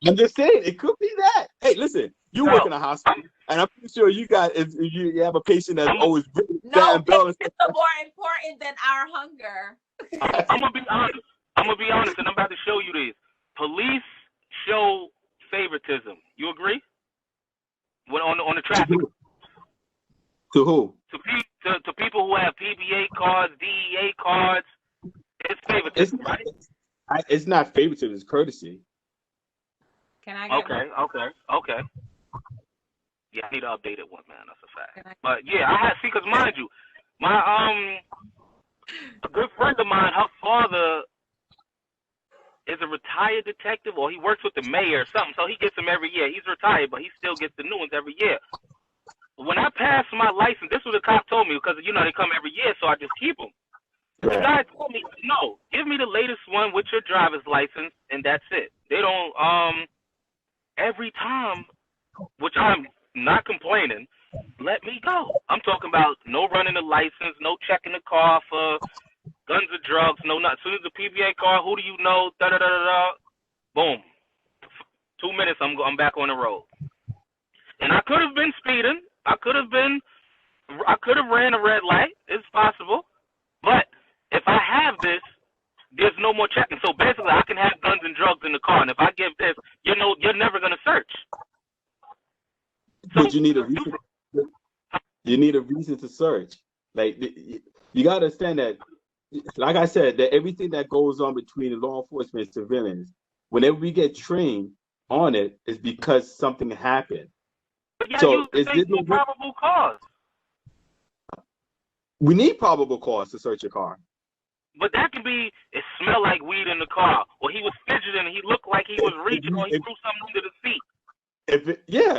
I'm just saying, it could be that. Hey, listen, you work in a hospital, and I'm pretty sure you got if you have a patient that's always really no, patients are more important than our hunger. I'm gonna be honest, and I'm about to show you this. Police show favoritism. You agree? When on the traffic. To who? To people who have PBA cards, DEA cards. It's favoritism, right? It's not favoritism. It's courtesy. Can I get Okay. Yeah, I need to update it one, man. That's a fact. But yeah, I see, because mind you, my a good friend of mine, her father is a retired detective, or he works with the mayor or something. So he gets them every year. He's retired, but he still gets the new ones every year. When I passed my license, this was what the cop told me, because they come every year, so I just keep them. The guy told me, no, give me the latest one with your driver's license, and that's it. They don't every time, which I'm not complaining, let me go. I'm talking about no running the license, no checking the car for guns or drugs, no not. As soon as the PBA car, who do you know? Da da da da da. Boom. 2 minutes, I'm back on the road. And I could have been speeding. I could have ran a red light. It's possible. But if I have this, there's no more checking. So basically, I can have guns and drugs in the car, and if I give this, you're never gonna search. But you need a reason. You need a reason to search. Like, you gotta understand that. Like I said, that everything that goes on between law enforcement and civilians, whenever we get trained on it, is because something happened. But yeah, so is this no probable cause? We need probable cause to search a car. But that can be, it smelled like weed in the car, or he was fidgeting and he looked like he was reaching, or he threw something under the seat.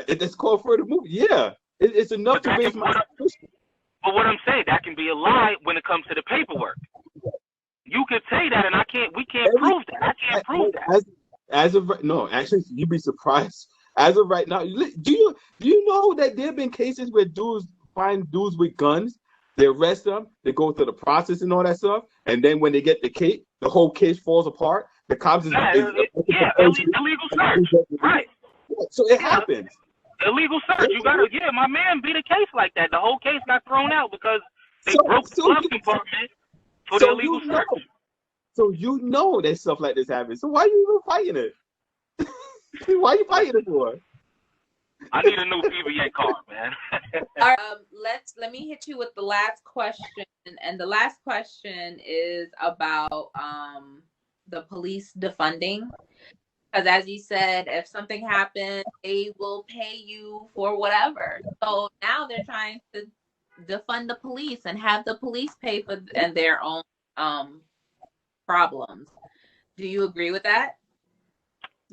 It's called for the movie. Yeah, it's enough to base my suspicion. But what I'm saying, that can be a lie when it comes to the paperwork. You could say that, and we can't prove that. I can't prove that. As of right, no, actually, you'd be surprised. As of right now, do you know that there have been cases where dudes find dudes with guns? They arrest them, they go through the process and all that stuff, and then when they get the case, the whole case falls apart. The cops illegal search, right? So it happens. Illegal search. You gotta, my man beat a case like that. The whole case got thrown out because they broke the glove compartment for the illegal search. So you know that stuff like this happens. So why are you even fighting it? Why are you fighting it for? I need a new PBA card, man. All right, let me hit you with the last question, and the last question is about the police defunding, because as you said, if something happens, they will pay you for whatever. So now they're trying to defund the police and have the police pay for their own problems. Do you agree with that,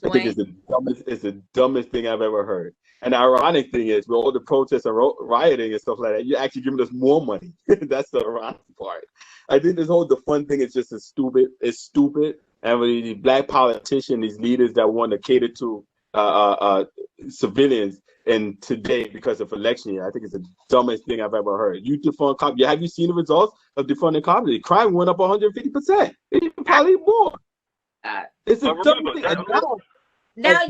Dwayne? I think it's the dumbest thing I've ever heard. And the ironic thing is, with all the protests and rioting and stuff like that, you're actually giving us more money. That's the ironic part. I think this whole defund thing is just stupid. It's stupid. And with the black politicians, these leaders that want to cater to civilians and today because of election year. I think it's the dumbest thing I've ever heard. You defund cops. Have you seen the results of defunding cops? The crime went up 150%. Probably more. It's a dumb thing. Hold on. Not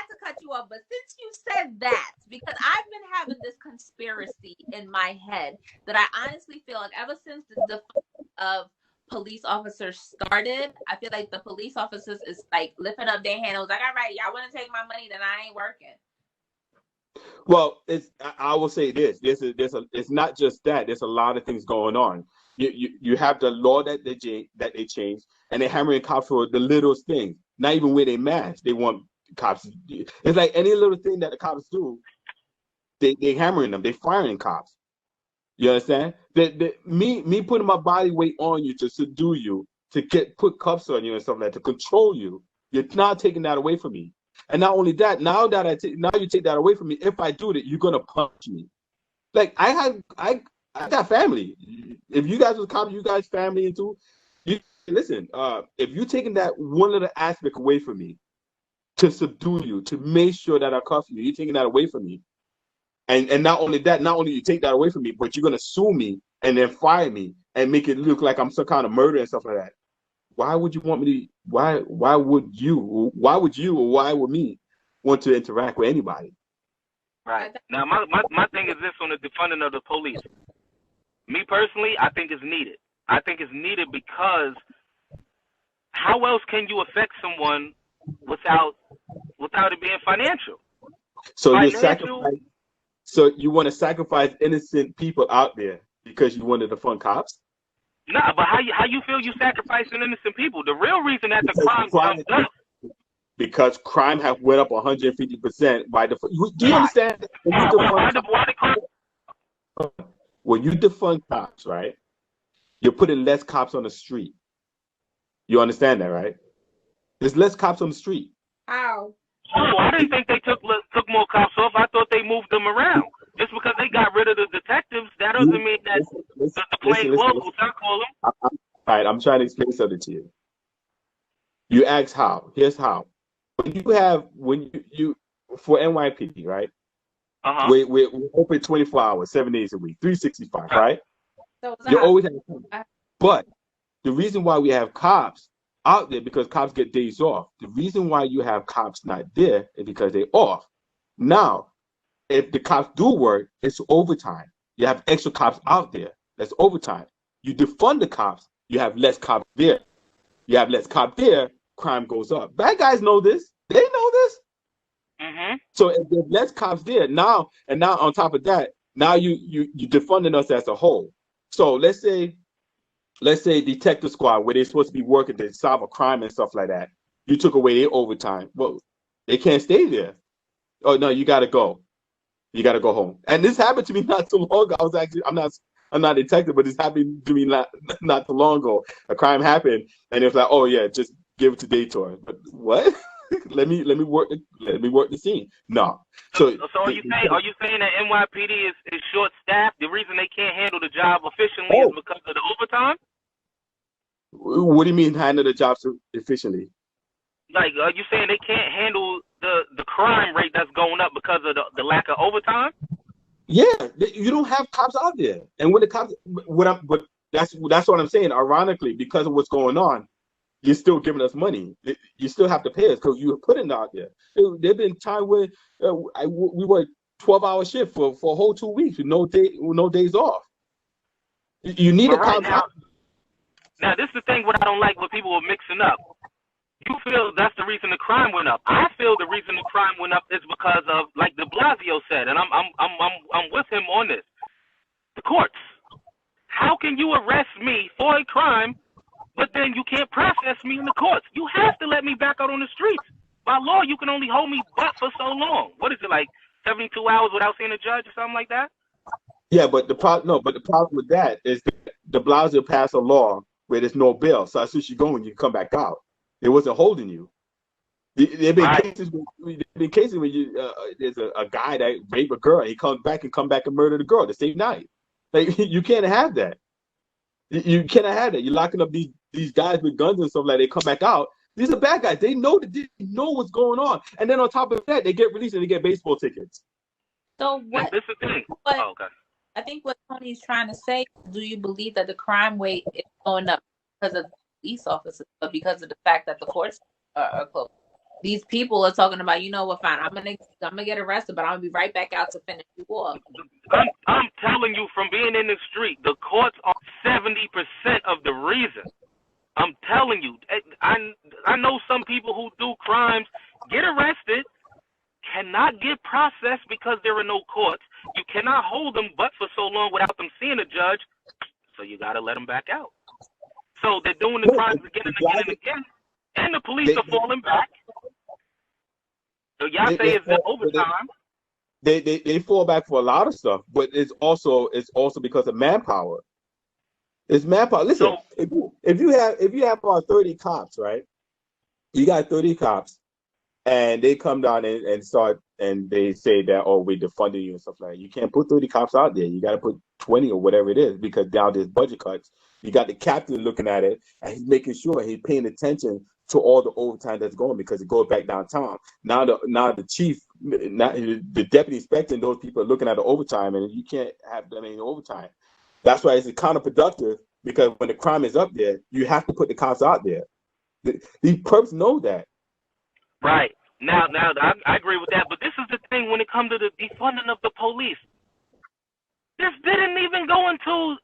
to cut you off, but since you said that, because I've been having this conspiracy in my head that I honestly feel like ever since the of police officers started, I feel like the police officers is like lifting up their hand. I was like, all right, y'all want to take my money, then I ain't working. Well, I will say this. It's not just that. There's a lot of things going on. You have the law that they changed, and they're hammering cops for the littlest things. Not even with a mask, they want cops. It's like any little thing that the cops do, they hammering them. They firing cops. You understand? Me putting my body weight on you to subdue you, to put cuffs on you and stuff like that, to control you. You're not taking that away from me. And not only that, now you take that away from me. If I do that, you're gonna punch me. Like I got family. If you guys was cops, you guys family into. Listen, if you're taking that one little aspect away from me to subdue you, to make sure that I cuff you, you're taking that away from me. And not only that, not only you take that away from me, but you're gonna sue me and then fire me and make it look like I'm some kind of murder and stuff like that. Why would you want me to? Why would you or why would me want to interact with anybody? Right. Now, my thing is this on the defunding of the police. Me personally, I think it's needed. I think it's needed because how else can you affect someone without it being financial? So you want to sacrifice innocent people out there because you wanted to fund cops? Nah, but how you feel you sacrificing innocent people? The real reason that the crime jumped up. Because crime have went up 150% by do you understand? When you defund cops, right? You're putting less cops on the street. You understand that, right? There's less cops on the street. How? Oh, I didn't think they took more cops off. I thought they moved them around. Just because they got rid of the detectives, that doesn't mean that the plain locals, I call them. All right, I'm trying to explain something to you. You ask how. Here's how. When you for NYPD, right? We're open 24 hours, 7 days a week, 365, right? So you always have, but the reason why we have cops out there because cops get days off. The reason why you have cops not there is because they're off. Now, if the cops do work, it's overtime. You have extra cops out there. That's overtime. You defund the cops, you have less cops there. You have less cops there, crime goes up. Bad guys know this. They know this. Mm-hmm. So if there's less cops there now on top of that, now you defunding us as a whole. So let's say detective squad where they're supposed to be working to solve a crime and stuff like that. You took away their overtime. Well, they can't stay there. Oh no, you gotta go. You gotta go home. And this happened to me not too long ago. I'm not a detective, but this happened to me not too long ago. A crime happened, and it was like, oh yeah, just give it to Daytor. But what? let me work the scene. No. So are you saying that NYPD is short staffed? The reason they can't handle the job efficiently is because of the overtime? What do you mean handle the job efficiently? Like, are you saying they can't handle the crime rate that's going up because of the lack of overtime? Yeah, you don't have cops out there, and when the cops, but that's what I'm saying. Ironically, because of what's going on, you're still giving us money. You still have to pay us because you put it out there. There've been time where we worked 12-hour shift for a whole 2 weeks with no days off. You need a cop out. Now, this is the thing what I don't like what people are mixing up. You feel that's the reason the crime went up. I feel the reason the crime went up is because of, like de Blasio said, and I'm with him on this. The courts. How can you arrest me for a crime, but then you can't process me in the courts? You have to let me back out on the streets. By law, you can only hold me but for so long. What is it, like 72 hours without seeing a judge or something like that? Yeah, but the problem with that is that de Blasio passed a law where there's no bail. So as soon as you go in, you come back out. It wasn't holding you. There've been cases where you there's a guy that raped a girl. He come back and murder the girl the same night. Like you can't have that. You cannot have that. You're locking up these guys with guns and stuff like that. They come back out These are bad guys. They know what's going on. And then on top of that, they get released and they get baseball tickets. So what? This is the thing. What Oh, okay. I think what Tony's trying to say, do you believe that the crime rate is going up because of police officers, but because of the fact that the courts are closed? These people are talking about, you know what, fine, I'm gonna get arrested, but I'm gonna be right back out to finish the war. I'm telling you, from being in the street, the courts are 70% of the reason. I'm telling you, I know some people who do crimes, get arrested, cannot get processed because there are no courts. You cannot hold them but for so long without them seeing a judge, so you got to let them back out. So they're doing the crimes again and again and again, and the police are falling back. So y'all say it's the overtime. They fall back for a lot of stuff, but it's also because of manpower. It's manpower. Listen, so, if you have about 30 cops, right? You got 30 cops, and they come down and start and they say that, oh, we're defunding you and stuff like that. You can't put 30 cops out there. You got to put 20 or whatever it is, because now there's budget cuts. You got the captain looking at it, and he's making sure he's paying attention to all the overtime that's going, because it goes back downtown. Now the chief, the deputy inspector, and those people are looking at the overtime, and you can't have that any overtime. That's why it's counterproductive, because when the crime is up there, you have to put the cops out there. These perps know that. Right. Now I agree with that, but this is the thing when it comes to the defunding of the police. This didn't even go into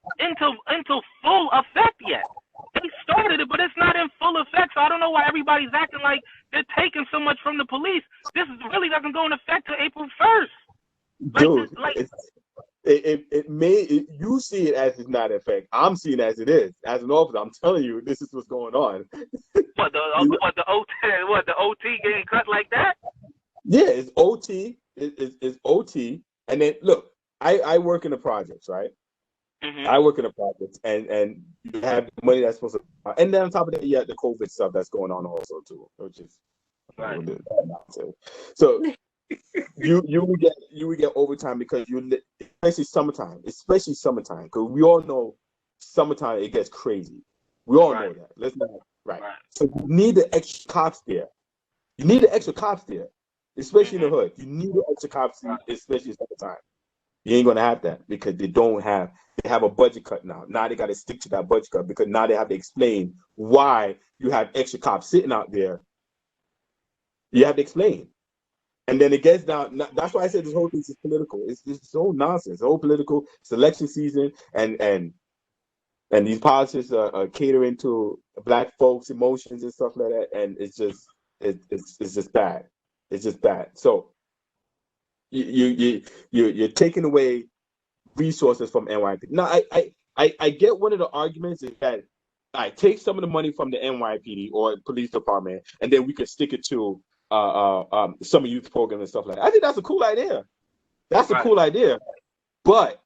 full effect yet. They started it, but it's not in full effect, so I don't know why everybody's acting like they're taking so much from the police. This really doesn't go into effect till April 1st. Dude, you see it as it's not in effect. I'm seeing it as it is. As an officer, I'm telling you, this is what's going on. The OT getting cut like that? Yeah, it's OT. It's OT. And then look, I work in the projects, right? Mm-hmm. I work in the projects, and you have money that's supposed to, and then on top of that, you have the COVID stuff that's going on also too, which is right. So you would get overtime because especially summertime, because we all know summertime it gets crazy. We all know that. Let's not right. So you need the extra cops there. Especially in the hood. You need the extra cops, especially in summertime. You ain't gonna have that because they have a budget cut now. Now they got to stick to that budget cut because now they have to explain why you have extra cops sitting out there. You have to explain. And then it gets down. That's why I said this whole thing is political. It's so nonsense. The whole political selection season, and these politicians are catering to black folks' emotions and stuff like that. And it's just bad. It's just bad. So you're taking away resources from NYPD. Now I get one of the arguments is that I take some of the money from the NYPD or police department, and then we can stick it to some youth program and stuff like that. I think that's a cool idea. That's a cool idea. But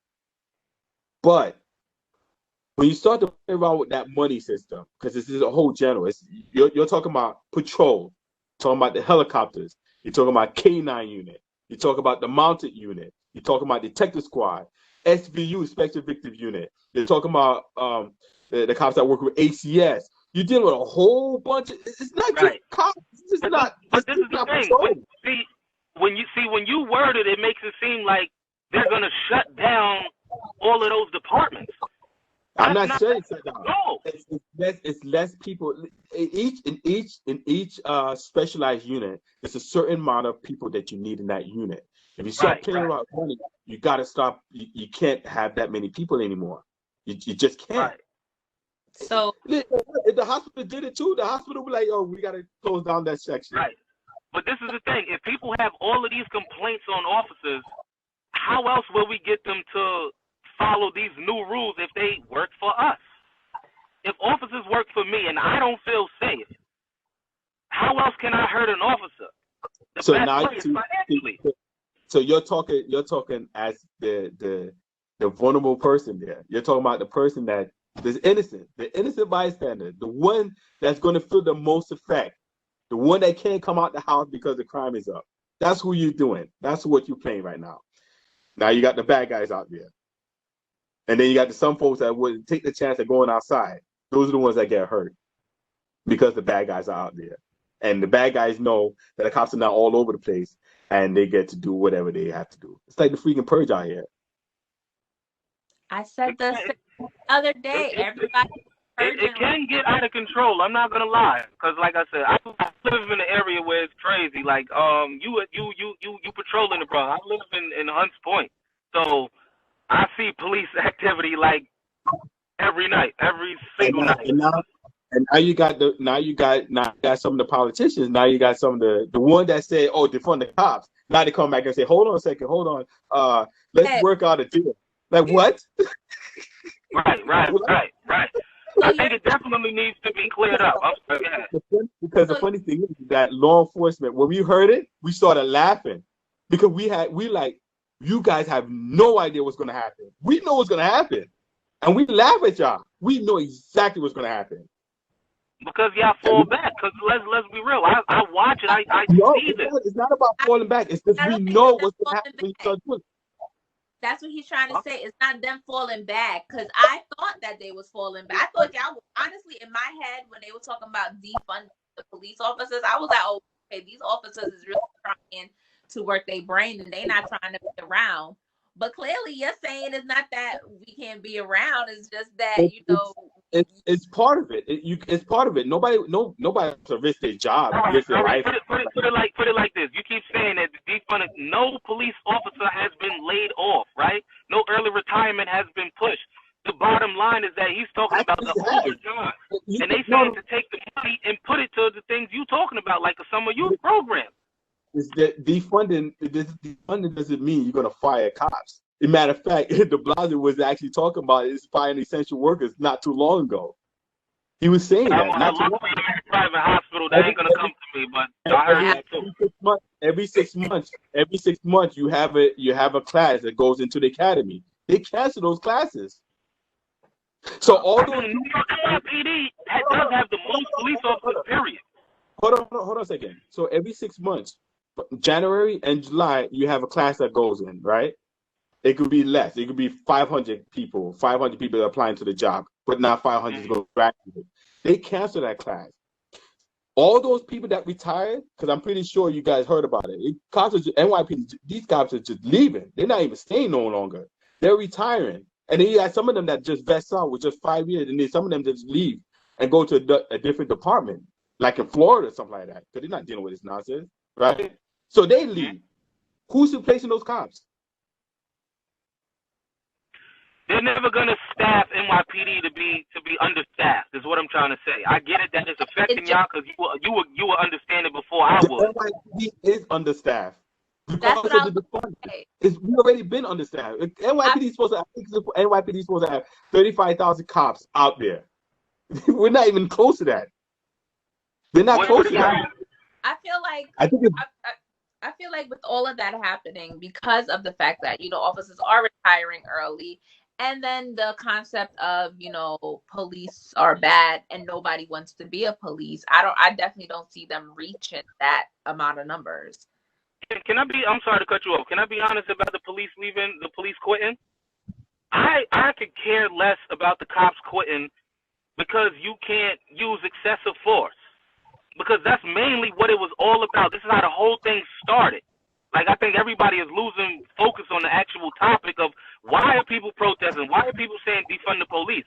when you start to play around with that money system, because this is a whole general, you're talking about patrol, talking about the helicopters, you're talking about K9 unit, you're talking about the mounted unit, you're talking about detective squad, SVU, Special Victim Unit, you're talking about the cops that work with ACS. You're dealing with a whole bunch of. It's not just cops. It's not. But this is the thing. When you word it, it makes it seem like they're gonna shut down all of those departments. I'm not saying shut down. No. It's less people. In each specialized unit, there's a certain amount of people that you need in that unit. If you start playing around money, you got to stop. You can't have that many people anymore. You just can't. Right. So if the hospital did it too, the hospital would be like, "Oh, we got to close down that section." Right. But this is the thing: if people have all of these complaints on officers, how else will we get them to follow these new rules if they work for us? If officers work for me and I don't feel safe, how else can I hurt an officer? So now, so you're talking as the vulnerable person there. You're talking about the person that is innocent, the innocent bystander, the one that's going to feel the most effect, the one that can't come out the house because the crime is up. That's who you're doing. That's what you're playing right now. Now you got the bad guys out there. And then you got some folks that wouldn't take the chance of going outside. Those are the ones that get hurt. because the bad guys are out there. And the bad guys know that the cops are not all over the place and they get to do whatever they have to do. It's like the freaking purge out here. I said this the other day. Everybody. It can get out of control. I'm not gonna lie, because like I said, I live in an area where it's crazy. Like you patrolling the bro. I live in Hunts Point, so I see police activity like every night, every single night. And now you got some of the politicians. Now you got some of the one that said, "Oh, defund the cops." Now they come back and say, "Hold on a second, hold on. Let's work out a deal." Like what? Right. I think it definitely needs to be cleared up. Because the funny thing is that law enforcement, when we heard it, we started laughing because we like, you guys have no idea what's going to happen. We know what's going to happen, and we laugh at y'all. We know exactly what's going to happen. Because y'all fall back. Because let's be real. I watch it. I see this. It's not about falling back. It's just we know what's going to happen when you start doing it. That's what he's trying to say. It's not them falling back, because I thought that they was falling back. I thought y'all, honestly, in my head, when they were talking about defunding the police officers, I was like, oh, okay, these officers is really trying to work their brain and they not trying to be around. But clearly, you're saying it's not that we can't be around. It's just that, it's part of it. It's part of it. Nobody to risk their job, risk their life. Put it like this. You keep saying that defunding. No police officer has been laid off, right? No early retirement has been pushed. The bottom line is that he's talking about the overtime, and they saying to take the money and put it to the things you talking about, like a summer youth program. Is that defunding doesn't mean you're gonna fire cops. As a matter of fact, de Blasio was actually talking about is firing essential workers not too long ago. He was saying that. Not too long. Private hospital, that ain't gonna come to me, but I heard that too. Every 6 months, you have a class that goes into the academy. They cancel those classes. So all those New York NYPD does have the most police officers. Period. Hold on a second. So every 6 months, January and July, you have a class that goes in, right? It could be less. It could be 500 people. 500 people applying to the job, but not 500 is going to graduate. They cancel that class. All those people that retired, because I'm pretty sure you guys heard about it. NYPD, these cops are just leaving. They're not even staying no longer. They're retiring. And then you got some of them that just vest out with just 5 years, and then some of them just leave and go to a different department, like in Florida or something like that, because they're not dealing with this nonsense, right? So they leave. Who's replacing those cops? They're never gonna staff NYPD to be understaffed. Is what I'm trying to say. I get it that it's affecting y'all because you were understanding before I was. NYPD is understaffed. That's what I was going to say. We've already been understaffed. NYPD is supposed to have 35,000 cops out there. We're not even close to that. They're not close to that. I feel like with all of that happening, because of the fact that, officers are retiring early, and then the concept of, police are bad and nobody wants to be a police, I definitely don't see them reaching that amount of numbers. I'm sorry to cut you off. Can I be honest about the police leaving, the police quitting? I could care less about the cops quitting because you can't use excessive force. Because that's mainly what it was all about. This is how the whole thing started. Like, I think everybody is losing focus on the actual topic of why are people protesting? Why are people saying defund the police?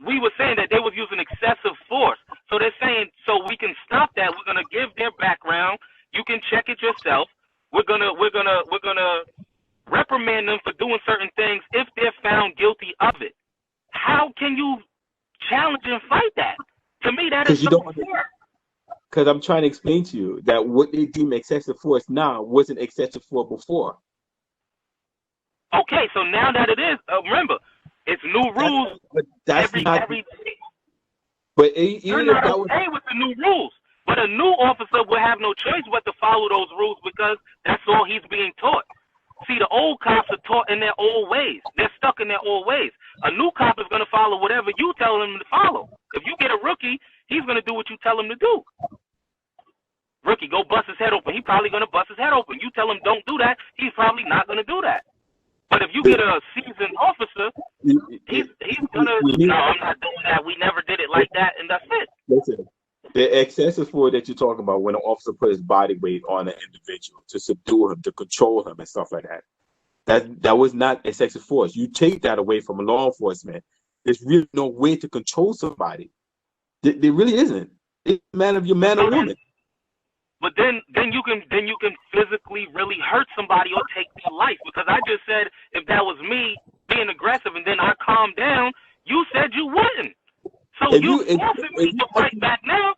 We were saying that they was using excessive force. So they're saying, so we can stop that. We're going to give their background. You can check it yourself. We're gonna reprimand them for doing certain things if they're found guilty of it. How can you challenge and fight that? To me, that is because I'm trying to explain to you that what they deem excessive force now wasn't excessive force before. Okay, so now that it is, remember, it's new rules every day. But even if that was okay with the new rules, but a new officer will have no choice but to follow those rules because that's all he's being taught. See, the old cops are taught in their old ways. They're stuck in their old ways. A new cop is going to follow whatever you tell him to follow. If you get a rookie, he's going to do what you tell him to do. Rookie, go bust his head open. He's probably going to bust his head open. You tell him don't do that, he's probably not going to do that. But if you get a seasoned officer, he's going to, no, I'm not doing that. We never did it like that, and that's it. Listen, The excessive force that you're talking about, when an officer put his body weight on an individual to subdue him, to control him, and stuff like that was not excessive force. You take that away from a law enforcement. There's really no way to control somebody. There really isn't. It's a matter of your man or woman. But then you can physically really hurt somebody or take their life, because I just said if that was me being aggressive and then I calmed down, you said you wouldn't. So you forcing me to fight back now.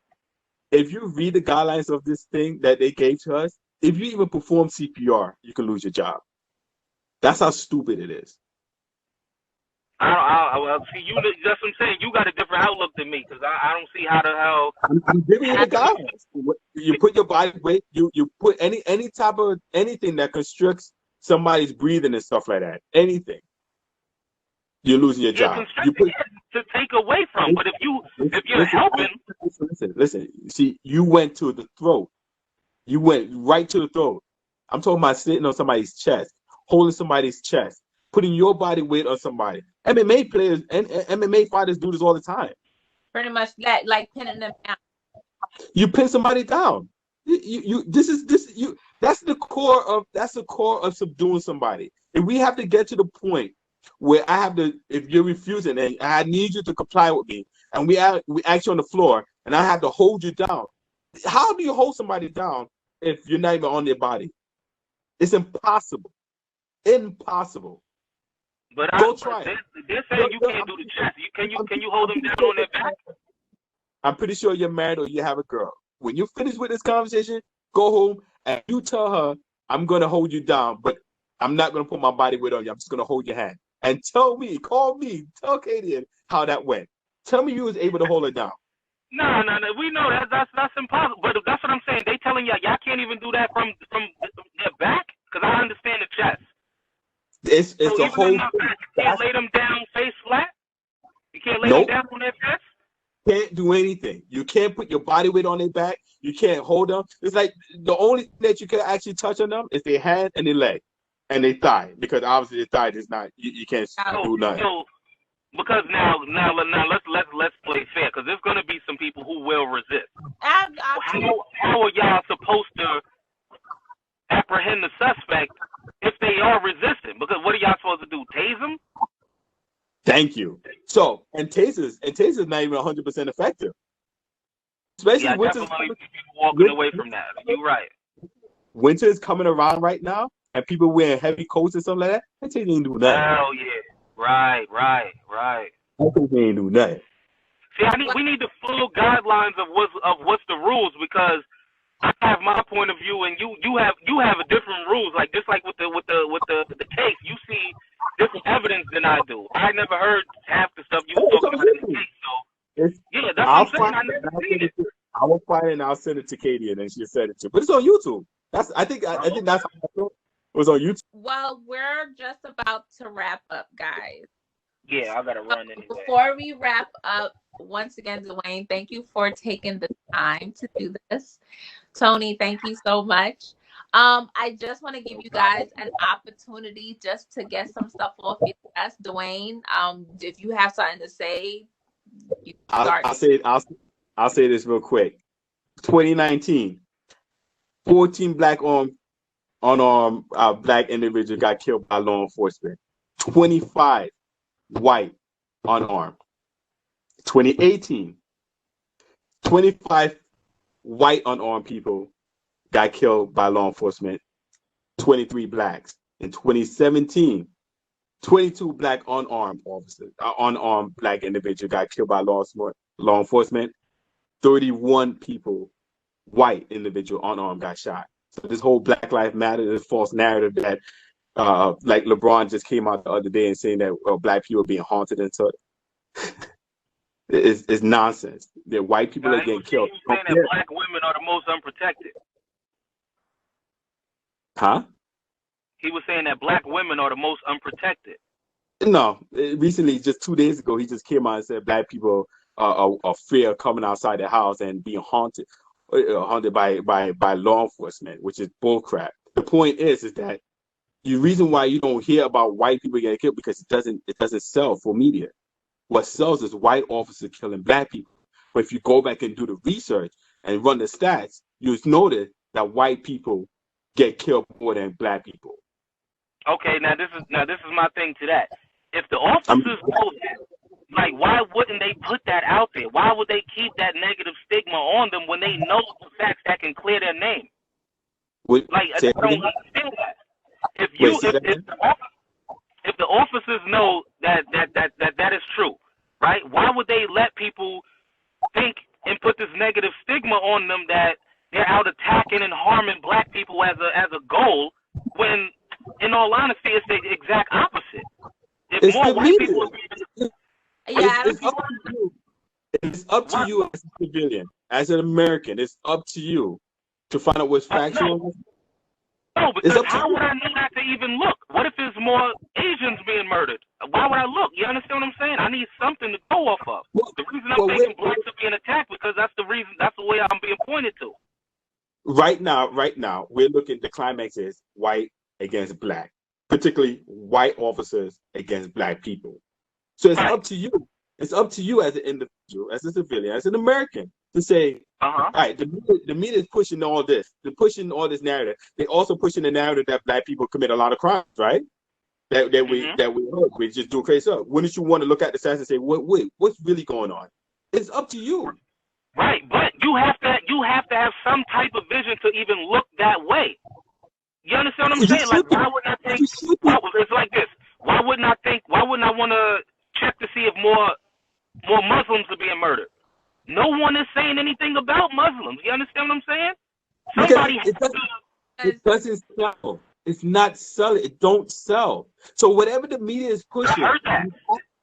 If you read the guidelines of this thing that they gave to us, if you even perform CPR, you can lose your job. That's how stupid it is. Well, see, that's what I'm saying. You got a different outlook than me, because I don't see how the hell. I'm giving you the guidelines. You put your body weight. You put any type of anything that constricts somebody's breathing and stuff like that. Anything, you're losing your job. You put to take away from, but if you're helping. Listen. See, you went to the throat. You went right to the throat. I'm talking about sitting on somebody's chest, holding somebody's chest, putting your body weight on somebody. MMA players and MMA fighters do this all the time. Pretty much that, like pinning them down. You pin somebody down. That's the core of subduing somebody. If we have to get to the point where if you're refusing and I need you to comply with me, and we ask you on the floor and I have to hold you down. How do you hold somebody down if you're not even on their body? It's impossible. Impossible. But go try it. They're saying you can't do the chest. Can you hold them down on their back? I'm pretty sure you're married or you have a girl. When you finish with this conversation, go home and you tell her, I'm going to hold you down, but I'm not going to put my body weight on you. I'm just going to hold your hand. And tell Katie how that went. Tell me you was able to hold her down. No. We know that's impossible. But that's what I'm saying. They telling y'all can't even do that from their back? Because I understand the chest. It's so a whole. You can't lay them down face flat. You can't lay them down on their chest. Can't do anything. You can't put your body weight on their back. You can't hold them. It's like the only thing that you can actually touch on them is their hand and their leg and their thigh, because obviously the thigh is not. You can't do nothing. So because now let's play fair, because there's gonna be some people who will resist. How are y'all supposed to apprehend the suspect if they are resistant? Because what are y'all supposed to do? Tase them? Thank you. So, and tasers not even 100% effective. Especially winter's walking away from that. You're right. Winter is coming around right now, and people wearing heavy coats and something like that. That taser ain't do nothing. Hell yeah. Right. That taser ain't do nothing. See, we need the full guidelines of what's the rules, because I have my point of view, and you have a different rules. Like just like with the case, you see different evidence than I do. I never heard half the stuff you were talking about in the case. So yeah, that's what I'm saying. I never seen it. I will find it and I'll send it to Katie, and then she'll send it to you. But it's on YouTube. I think that's how it was on YouTube. Well, we're just about to wrap up, guys. Yeah, I gotta run anyway. Before we wrap up, once again, Dwayne, thank you for taking the time to do this. Tony, thank you so much. I just want to give you guys an opportunity just to get some stuff off your chest. Dwayne, if you have something to say, you start. I'll say this real quick. 2019, 14 black unarmed black individuals got killed by law enforcement. 25 white unarmed. 2018, 25 white unarmed people got killed by law enforcement, 23 blacks. In 2017, 22 black unarmed black individuals got killed by law enforcement, 31 people, white individual unarmed, got shot. So this whole Black Lives Matter, this false narrative that like LeBron just came out the other day and saying that black people are being haunted and so it's nonsense. That white people are getting killed. He was saying that black women are the most unprotected. Huh? He was saying that black women are the most unprotected. No, recently, just 2 days ago, he just came out and said black people are fear coming outside the house and being haunted by law enforcement, which is bullcrap. The point is that the reason why you don't hear about white people getting killed because it doesn't sell for media. What sells is white officers killing black people. But if you go back and do the research and run the stats, you'll notice that white people get killed more than black people. Okay, now this is my thing to that. If the officers know that, like, why wouldn't they put that out there? Why would they keep that negative stigma on them when they know the facts that can clear their name? Like, I don't understand that. If the officers know that is true, right? Why would they let people think and put this negative stigma on them that they're out attacking and harming black people as a goal, when in all honesty it's the exact opposite? If more white people it's up to you as a civilian, as an American. It's up to you to find out what's factual. No, because how would I know not to even look? What if there's more Asians being murdered? Why would I look? You understand what I'm saying? I need something to go off of. The reason I'm thinking blacks are being attacked because that's the reason. That's the way I'm being pointed to. Right now, we're looking. The climax is white against black, particularly white officers against black people. So it's up to you. It's up to you as an individual, as a civilian, as an American, to say, all right, the media is pushing all this. They're pushing all this narrative. They're also pushing the narrative that black people commit a lot of crimes, right? That we just do crazy stuff. Wouldn't you want to look at the stats and say, wait, what's really going on? It's up to you. Right, but you have to have some type of vision to even look that way. You understand what I'm saying? Like, why wouldn't I think? It's like this. Why wouldn't I want to check to see if more Muslims are being murdered? No one is saying anything about Muslims. You understand what I'm saying? Somebody it doesn't sell. It's not selling. It don't sell. So whatever the media is pushing, you have to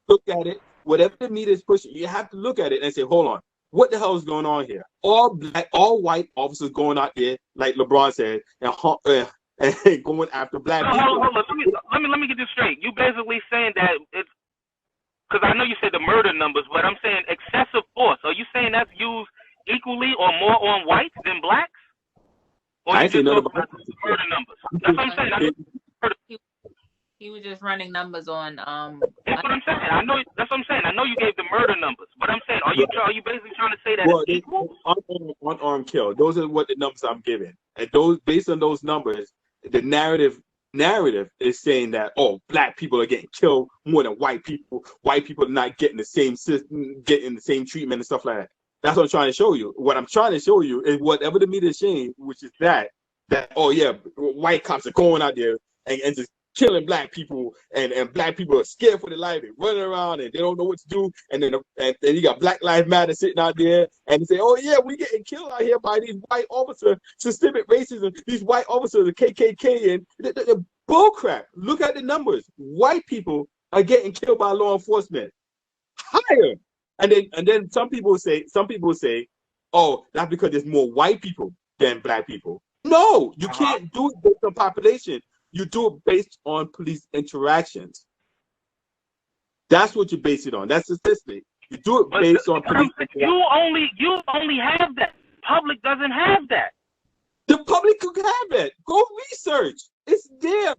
look at it. Whatever the media is pushing, you have to look at it and say, hold on, what the hell is going on here? All black, all white officers going out there, like LeBron said, and going after black people. Hold on. Let me get this straight. You basically saying that it's because I know you said the murder numbers, but I'm saying excessive force. Are you saying that's used equally or more on whites than blacks? Or I ain't saying nothing about the murder numbers. That's what I'm saying. He was just running numbers on. That's what I'm saying. I know. That's what I'm saying. I know you gave the murder numbers, but I'm saying, are you basically trying to say that it's equal? Unarmed kill. Those are what the numbers I'm giving, and those based on those numbers, the narrative is saying that black people are getting killed more than white people. White people are not getting the same system, getting the same treatment and stuff like that. That's what I'm trying to show you. What I'm trying to show you is whatever the media is saying, which is that white cops are going out there and just killing black people, and black people are scared for their life. They're running around and they don't know what to do. And then you got Black Lives Matter sitting out there and they say, oh yeah, we getting killed out here by these white officers, systemic racism. These white officers, the KKK, and the bull crap. Look at the numbers. White people are getting killed by law enforcement higher. And then some people say, oh, that's because there's more white people than black people. No, you can't do it based on population. You do it based on police interactions. That's what you base it on. That's statistic. You do it based on police interactions. You only have that. Public doesn't have that. The public could have it. Go research. It's there.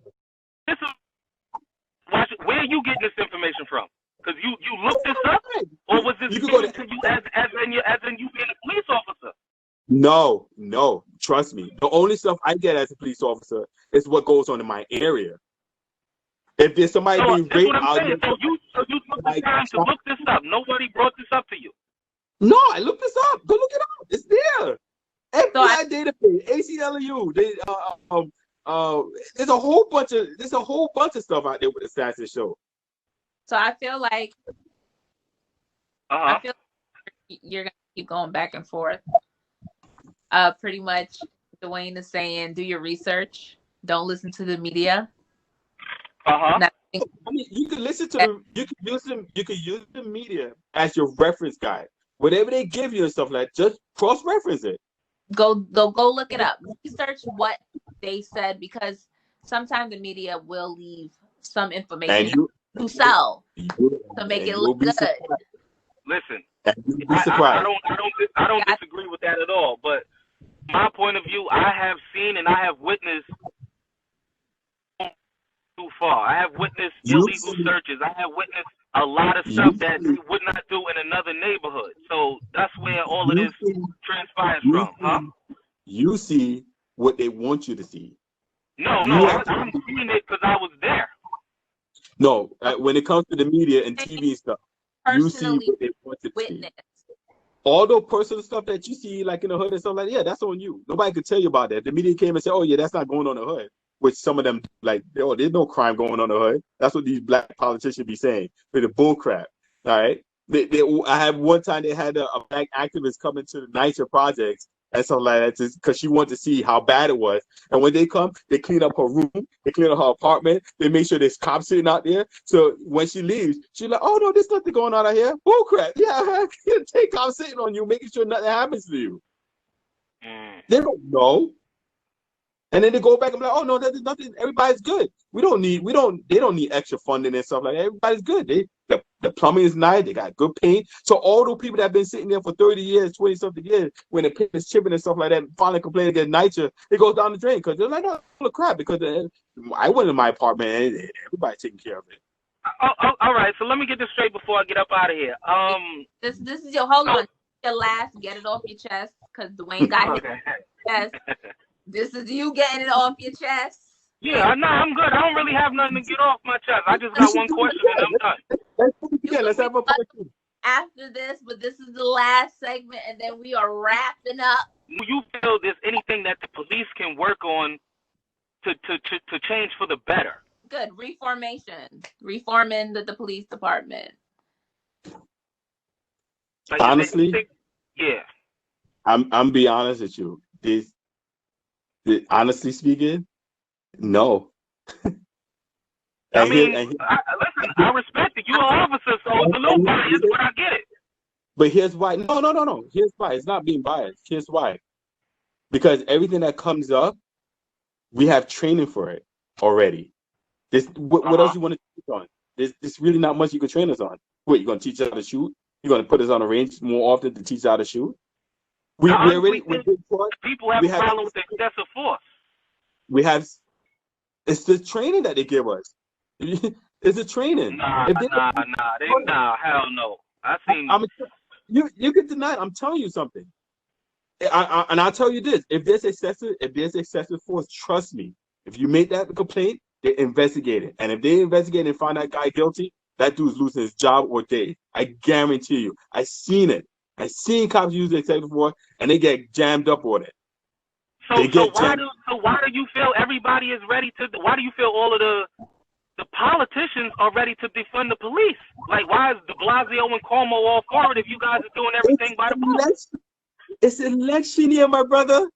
Where are you getting this information from? Because you looked this up, or was this given to you as in you being a police officer? No, trust me. The only stuff I get as a police officer is what goes on in my area. If there's somebody being raped, so you took the time to look this up. Nobody brought this up to you. No, I looked this up. Go look it up. It's there. FBI database, ACLU. There's a whole bunch of stuff out there with the stats that show. So I feel like you're gonna keep going back and forth. Pretty much, Dwayne is saying, do your research. Don't listen to the media. I mean, you can listen to you can use the media as your reference guide. Whatever they give you and stuff like that, just cross-reference it. Go look it up. Research what they said, because sometimes the media will leave some information to sell to make it look good. Listen, I don't disagree with that at all. But my point of view, I have seen and I have witnessed too far. I have witnessed illegal searches. I have witnessed a lot of stuff that we would not do in another neighborhood. So that's where all of this transpires from, huh? You see what they want you to see. No, I'm seeing it because I was there. No, when it comes to the media and TV and stuff, you see Personally what they want you to see. witnessed. All the personal stuff that you see, like in the hood and stuff like that, yeah, that's on you. Nobody could tell you about that. The media came and said, "Oh yeah, that's not going on the hood." Which some of them like, oh, there's no crime going on the hood. That's what these black politicians be saying for the bull crap. All right. I have one time they had a black activist come into the nicer projects and something like that because she wanted to see how bad it was. And when they come, they clean up her room, they clean up her apartment, they make sure there's cops sitting out there. So when she leaves, she's like, "Oh no, there's nothing going on out here." Bull crap. Yeah, take cops sitting on you, making sure nothing happens to you. They don't know. And then they go back and be like, "Oh no, there's nothing. Everybody's good. They don't need extra funding and stuff like that. Everybody's good. The plumbing is nice. They got good paint." So all those people that have been sitting there for 30 years, 20 something years, when the paint is chipping and stuff like that, finally complaining against nicer, it goes down the drain because they're like, "Oh, crap!" Because I went in my apartment and everybody taking care of it. All right. So let me get this straight before I get up out of here. This is your hold on. Your last, get it off your chest because Dwayne got his chest. This is you getting it off your chest. Yeah, no, I'm good. I don't really have nothing to get off my chest. I just got one question and I'm done. Let's have a part two. After this, but this is the last segment, and then we are wrapping up. Do you feel there's anything that the police can work on to change for the better? Good. Reforming the police department. Like, honestly, yeah. I'm be honest with you. Honestly speaking, no. Listen, I respect it. You're an officer, so it's a little biased, but I get it. But here's why. No. Here's why. It's not being biased. Here's why. Because everything that comes up, we have training for it already. What else you want to teach on? There's really not much you can train us on. What, you're going to teach us how to shoot? You're going to put us on a range more often to teach us how to shoot? People have a problem with excessive force. It's the training that they give us. It's the training. Nah, hell no. You can deny it. I'm telling you something. And I'll tell you this: if there's excessive force, trust me. If you make that complaint, they investigate it, and if they investigate and find that guy guilty, that dude's losing his job or day. I guarantee you. I seen it. I seen cops use excessive force, and they get jammed up on it. So why do you feel everybody is ready to? Why do you feel all of the politicians are ready to defund the police? Like, why is De Blasio and Cuomo all for it if you guys are doing everything by the book? It's election year, my brother.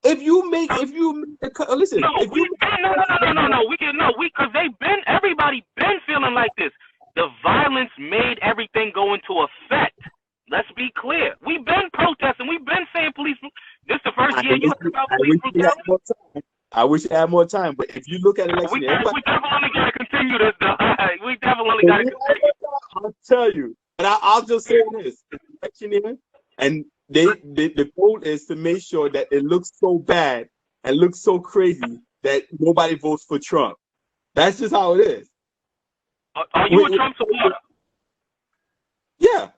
Listen. No, because everybody been feeling like this. The violence made everything go into effect. Let's be clear. We've been protesting. We've been saying police. This is the first year you heard about police brutality. I wish I had more time, but if you look at election, we definitely got to continue this, though. We definitely got to continue. I'll tell you, and I'll just say this: it's election year, and the goal is to make sure that it looks so bad and looks so crazy that nobody votes for Trump. That's just how it is. Are you a Trump supporter? Yeah.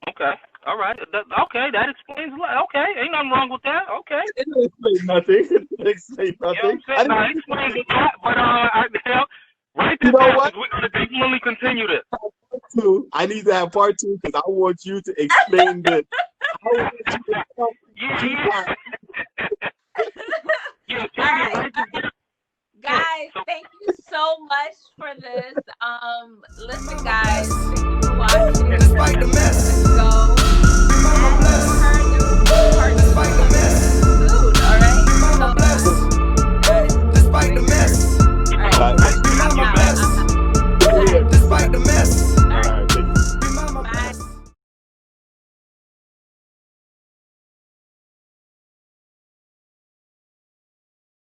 Okay. All right. Okay. That explains a lot. Okay. Ain't nothing wrong with that. Okay. It doesn't explain nothing. It explains nothing. You know it explains a lot, but right this we're going to definitely continue this. I need to have part two because I want you to explain this. Guys, thank you so much for this. Listen, guys, thank you for watching. Let's go.